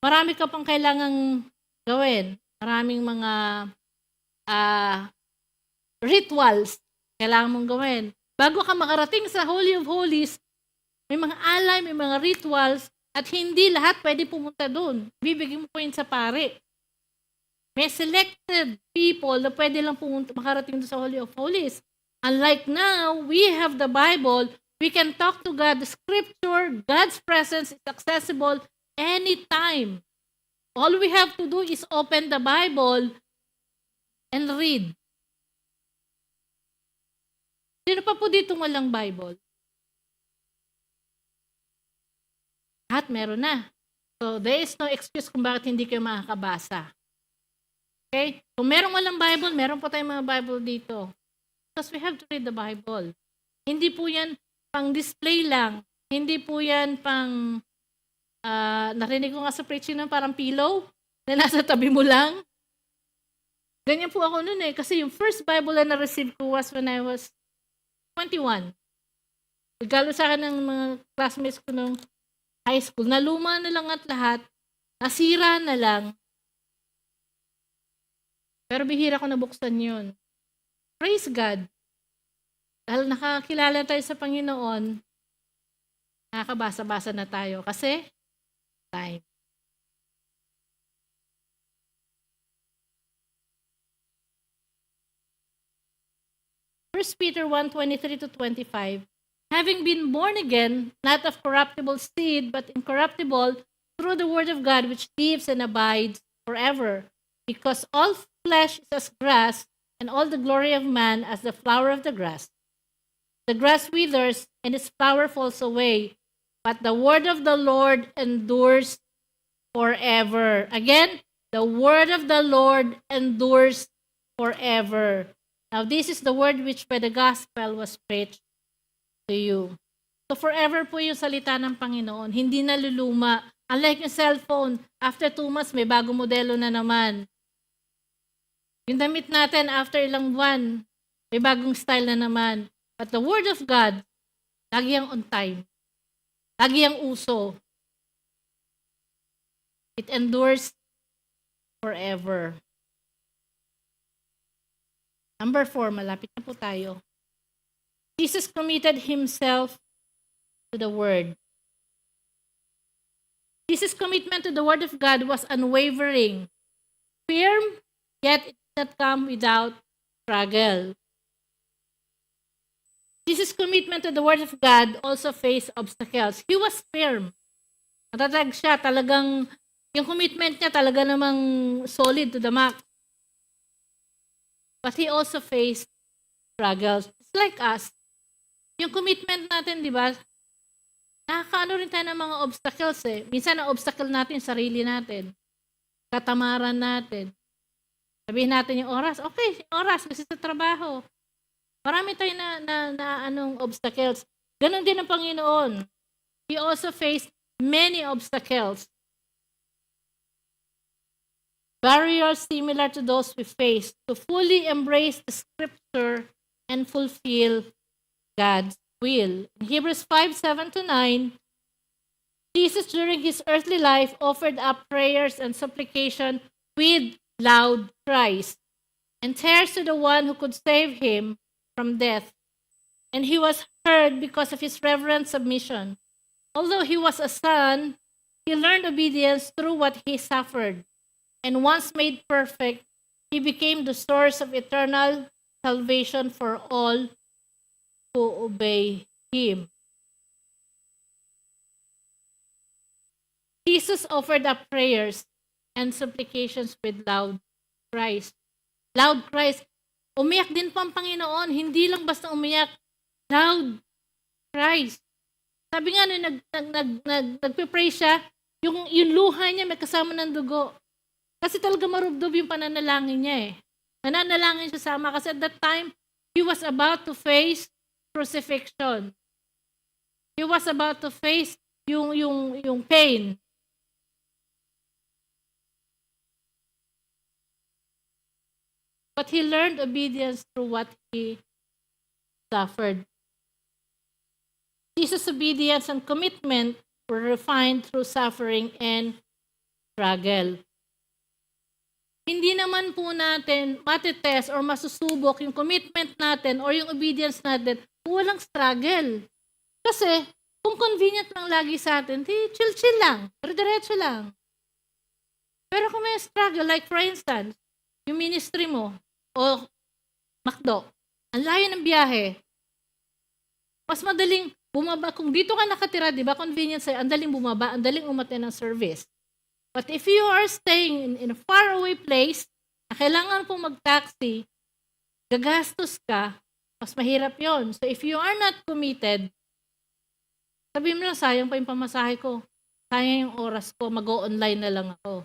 Speaker 1: Marami ka pang kailangang gawin. Maraming mga rituals kailangan mong gawin. Bago ka makarating sa Holy of Holies, may mga alay, may mga rituals, at hindi lahat pwede pumunta doon. Bibigyan mo po yun sa pare. May selected people na pwede lang pumunta, makarating doon sa Holy of Holies. Unlike now, we have the Bible, we can talk to God, the Scripture, God's presence is accessible anytime. All we have to do is open the Bible and read. Sino pa po dito walang Bible? At meron na. So, there is no excuse kung bakit hindi kayo makakabasa. Okay? Kung merong walang Bible, meron po tayong mga Bible dito. Because we have to read the Bible. Hindi po yan pang display lang. Hindi po yan pang, narinig ko nga sa preaching ng parang pillow na nasa tabi mo lang. Ganyan po ako noon kasi yung first Bible na na-receive ko was when I was 21. Regalo sa akin ng mga classmates ko nung high school. Naluma na lang at lahat. Nasira na lang. Pero bihira ko nabuksan yun. Praise God. Dahil nakakilala tayo sa Panginoon, nakakabasa-basa na tayo. Kasi, time. First Peter 1:23-25, having been born again, not of corruptible seed, but incorruptible, through the word of God which lives and abides forever. Because all flesh is as grass, and all the glory of man as the flower of the grass. The grass withers, and its flower falls away, but the word of the Lord endures forever. Again, the word of the Lord endures forever. Now, this is the word which by the gospel was preached to you. So, forever po yung salita ng Panginoon. Hindi naluluma. Unlike yung cellphone, after 2 months, may bagong modelo na naman. Yung damit natin, after ilang buwan, may bagong style na naman. But the word of God, lagi yang on time. Lagi yang uso. It endures forever. Number 4, malapit na po tayo. Jesus committed himself to the Word. Jesus' commitment to the Word of God was unwavering, firm, yet it did not come without struggle. Jesus' commitment to the Word of God also faced obstacles. He was firm. Matatag siya, talagang, yung commitment niya talaga namang solid to the mark. But he also faced struggles. It's like us. Yung commitment natin, di ba, nakakaano rin tayo ng mga obstacles eh. Minsan ang obstacle natin, sarili natin. Katamaran natin. Sabihin natin yung oras. Okay, oras kasi sa trabaho. Marami tayo na anong obstacles. Ganon din ang Panginoon. He also faced many obstacles. Barriers similar to those we face to fully embrace the Scripture and fulfill God's will. In Hebrews 5:7-9, Jesus during his earthly life offered up prayers and supplication with loud cries and tears to the one who could save him from death. And he was heard because of his reverent submission. Although he was a son, he learned obedience through what he suffered. And once made perfect, he became the source of eternal salvation for all who obey him. Jesus offered up prayers and supplications with loud cries. Loud cries. Umiyak din po ang Panginoon. Hindi lang basta umiyak. Loud cries. Sabi nga nung nagpe-pray siya, yung luha niya may kasama ng dugo. Kasi talaga marubdob yung pananalangin niya eh. Nananalangin siya sama kasi at that time, he was about to face crucifixion. He was about to face yung pain. but he learned obedience through what he suffered. Jesus' obedience and commitment were refined through suffering and struggle. Hindi naman po natin matitest or masusubok yung commitment natin or yung obedience natin kung walang struggle. Kasi, kung convenient lang lagi sa atin, di chill-chill lang, diretso lang. Pero kung may struggle, like for instance, yung ministry mo, o McDo, ang layo ng biyahe, mas madaling bumaba. Kung dito ka nakatira, di ba, convenient sa'yo, ang daling bumaba, ang daling umaten ng service. But if you are staying in a faraway place, na kailangan po mag-taxi, gagastos ka, mas mahirap yon. So if you are not committed, sabihin mo lang, sayang pa yung pamasahe ko. Sayang yung oras ko, mag-o-online na lang ako.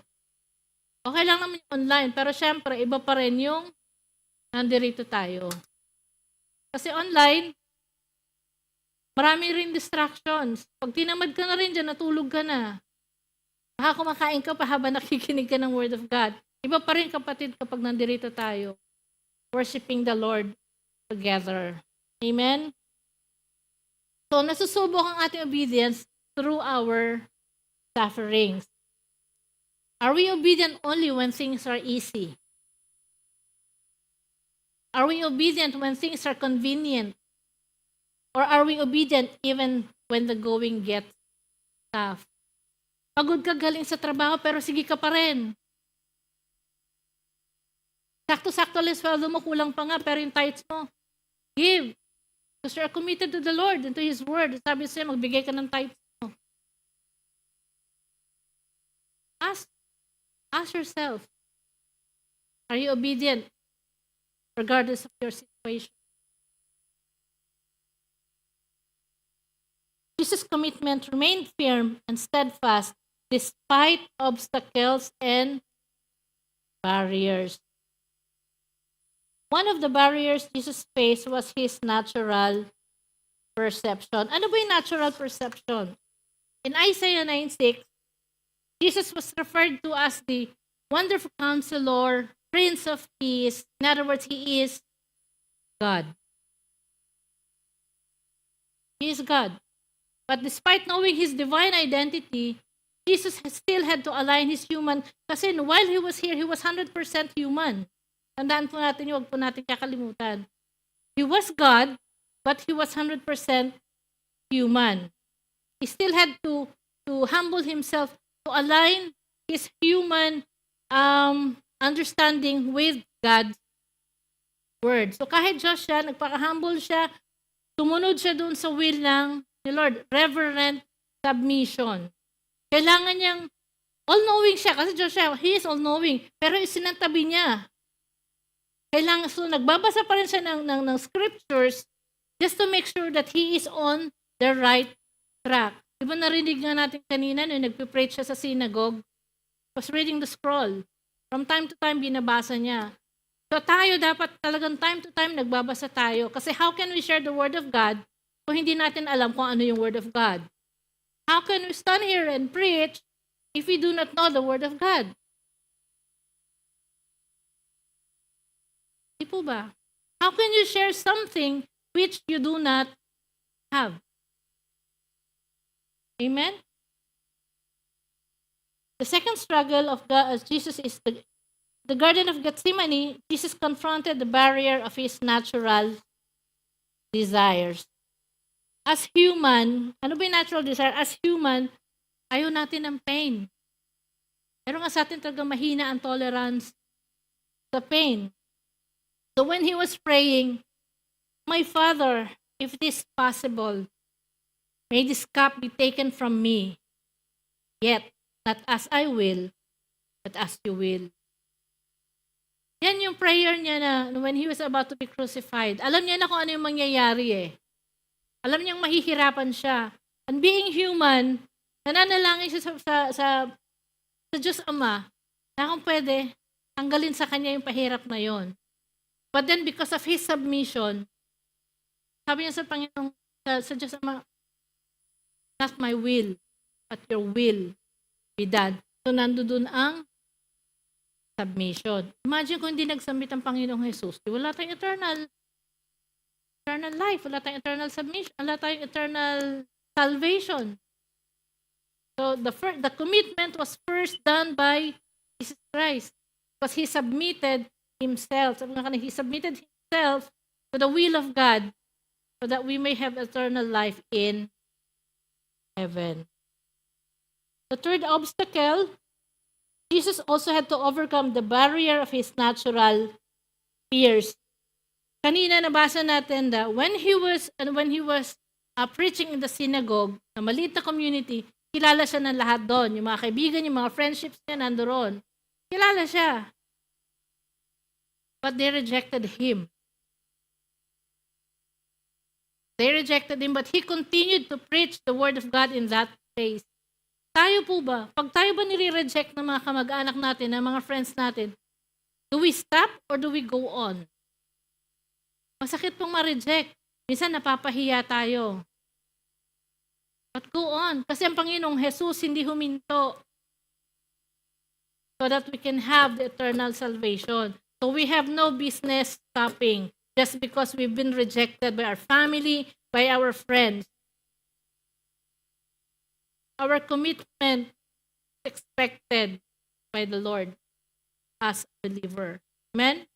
Speaker 1: Okay lang naman yung online, pero syempre, iba pa rin yung nandirito tayo. Kasi online, marami rin distractions. Pag tinamad ka na rin dyan, natulog ka na. Baka kumakain ka pa habang nakikinig ka ng Word of God. Iba pa rin, kapatid, kapag nandirito tayo, worshiping the Lord together. Amen? So, nasusubok ang ating obedience through our sufferings. Are we obedient only when things are easy? Are we obedient when things are convenient? Or are we obedient even when the going gets tough? Pagod ka galing sa trabaho pero sige ka pa rin. Sakto-sakto lang sweldo mo, kulang pa nga, pero yung tithes mo, give. Because you're committed to the Lord and to His Word. Sabi sa'yo, magbigay ka ng tithes mo. Ask yourself, are you obedient regardless of your situation? Jesus' commitment remained firm and steadfast despite obstacles and barriers. One of the barriers Jesus faced was his natural perception. Ano ba yung natural perception? In Isaiah 9:6, Jesus was referred to as the Wonderful Counselor, Prince of Peace. In other words, He is God. He is God. But despite knowing His divine identity, Jesus still had to align His human, kasi while He was here, He was 100% human. Tandaan po natin yun, huwag po natin kakalimutan. He was God, but He was 100% human. He still had to humble Himself to align His human understanding with God's Word. So kahit Diyos siya, nagpaka-humble siya, tumunod siya doon sa will ng the Lord, reverent submission. Kailangan niyang, all-knowing siya, kasi Diyos siya, He is all-knowing, pero isinantabi niya. Kailangan, so nagbabasa pa rin siya ng scriptures just to make sure that he is on the right track. Diba narinig nga natin kanina nung nagpipreach siya sa synagogue? Was reading the scroll. From time to time, binabasa niya. So tayo dapat talagang time to time nagbabasa tayo. Kasi how can we share the Word of God kung hindi natin alam kung ano yung Word of God? How can we stand here and preach if we do not know the Word of God? Di po ba? How can you share something which you do not have? Amen? The second struggle of Jesus is the Garden of Gethsemane. Jesus confronted the barrier of his natural desires. As human, ano ba yung natural desire? As human, ayaw natin ng pain. Pero nga sa atin talagang mahina ang tolerance sa pain. So when he was praying, "My Father, if it is possible, may this cup be taken from me. Yet, not as I will, but as you will." Yan yung prayer niya na when he was about to be crucified. Alam niya na kung ano yung mangyayari eh. Alam niyang mahihirapan siya. And being human, nananalangin siya sa Diyos Ama na kung pwede, tanggalin sa kanya yung pahirap na yon. But then because of his submission, sabi niya sa Panginoon, sa Diyos Ama, "Not my will, but your will be done." So nandoon ang submission. Imagine kung hindi nag-submit ang Panginoong Jesus, wala tayong eternal life, wala tayong eternal submission, wala tayong eternal salvation. So the commitment was first done by Jesus Christ because He submitted Himself. Sabi nga kanina, He submitted Himself to the will of God so that we may have eternal life in heaven. The third obstacle, Jesus also had to overcome the barrier of His natural fears. Kanina nabasa natin that when he was preaching in the synagogue, na maliit na community, kilala siya ng lahat doon. Yung mga kaibigan, yung mga friendships niya nandoon. Kilala siya. But they rejected him. But he continued to preach the word of God in that place. Tayo po ba? Pag tayo ba nire-reject ng mga kamag-anak natin, ng mga friends natin, do we stop or do we go on? Masakit pong ma-reject. Minsan napapahiya tayo. But go on. Kasi ang Panginoong Jesus hindi huminto so that we can have the eternal salvation. So we have no business stopping just because we've been rejected by our family, by our friends. Our commitment is expected by the Lord as a believer. Amen?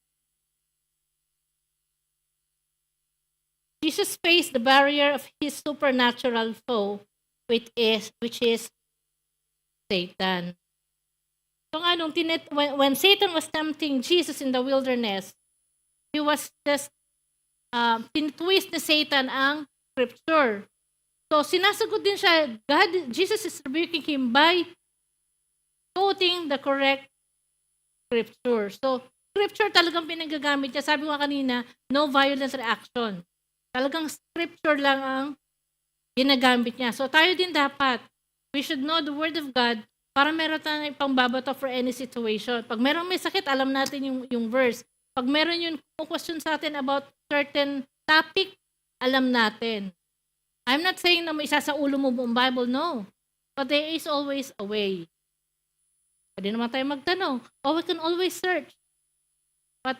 Speaker 1: Jesus faced the barrier of his supernatural foe, which is Satan. So nga, when Satan was tempting Jesus in the wilderness, he was just tinitwist ni Satan ang scripture. So sinasagot din siya, Jesus is rebuking him by quoting the correct scripture. So scripture talagang pinagagamit niya. Sabi ko kanina, no violence reaction. Talagang scripture lang ang ginagamit niya. So tayo din dapat, we should know the word of God para meron tayong pangbabato for any situation. Pag meron may sakit, alam natin yung verse. Pag meron yung question sa atin about certain topic, alam natin. I'm not saying na may isa sa ulo mo buong Bible, no. But there is always a way. Pwede naman tayo magtanong. Or we can always search. But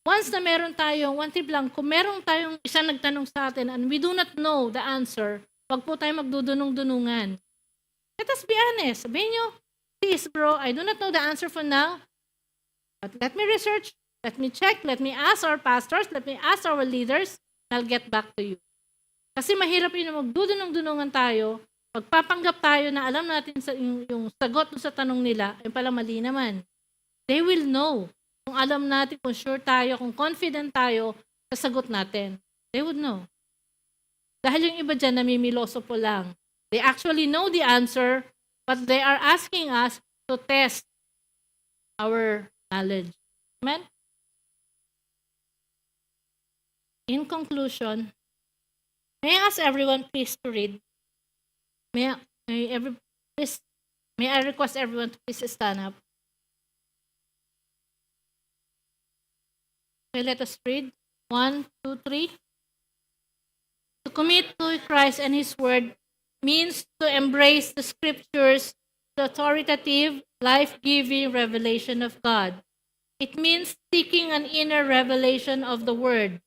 Speaker 1: once na meron tayong, one tip lang, kung meron tayong isang nagtanong sa atin and we do not know the answer, wag po tayo magdudunong-dunungan. Let us be honest. Sabihin nyo, please bro, I do not know the answer for now, but let me research, let me check, let me ask our pastors, let me ask our leaders, and I'll get back to you. Kasi mahirap yun na magdudunong-dunungan tayo, pagpapanggap tayo na alam natin yung sagot sa tanong nila, ay pala mali naman. They will know. Kung alam natin, kung sure tayo, kung confident tayo sa sagot natin, they would know. Dahil yung iba dyan, namimiloso po lang. They actually know the answer, but they are asking us to test our knowledge. Amen? In conclusion, may I ask everyone please to read? May I request everyone to please stand up? Okay, let us read. 1, 2, 3. To commit to Christ and His Word means to embrace the Scriptures, the authoritative, life-giving revelation of God. It means seeking an inner revelation of the Word,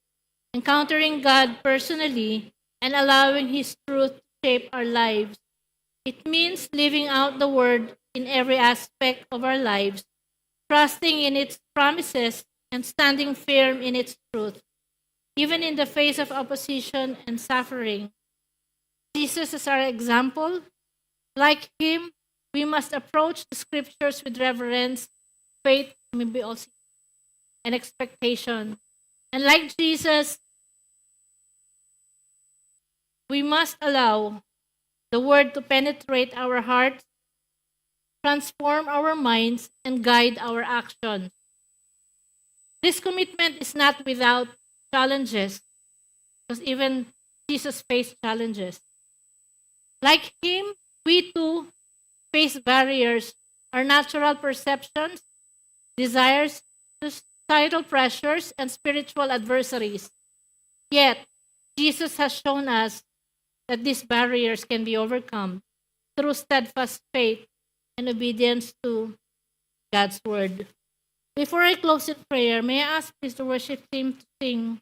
Speaker 1: encountering God personally, and allowing His truth to shape our lives. It means living out the Word in every aspect of our lives, trusting in its promises and standing firm in its truth, even in the face of opposition and suffering. Jesus is our example. Like Him, we must approach the Scriptures with reverence, faith, maybe also, and expectation. And like Jesus, we must allow the Word to penetrate our hearts, transform our minds, and guide our actions. This commitment is not without challenges, because even Jesus faced challenges. Like Him, we too face barriers, our natural perceptions, desires, societal pressures, and spiritual adversaries. Yet, Jesus has shown us that these barriers can be overcome through steadfast faith and obedience to God's Word. Before I close in prayer, may I ask please the worship team to sing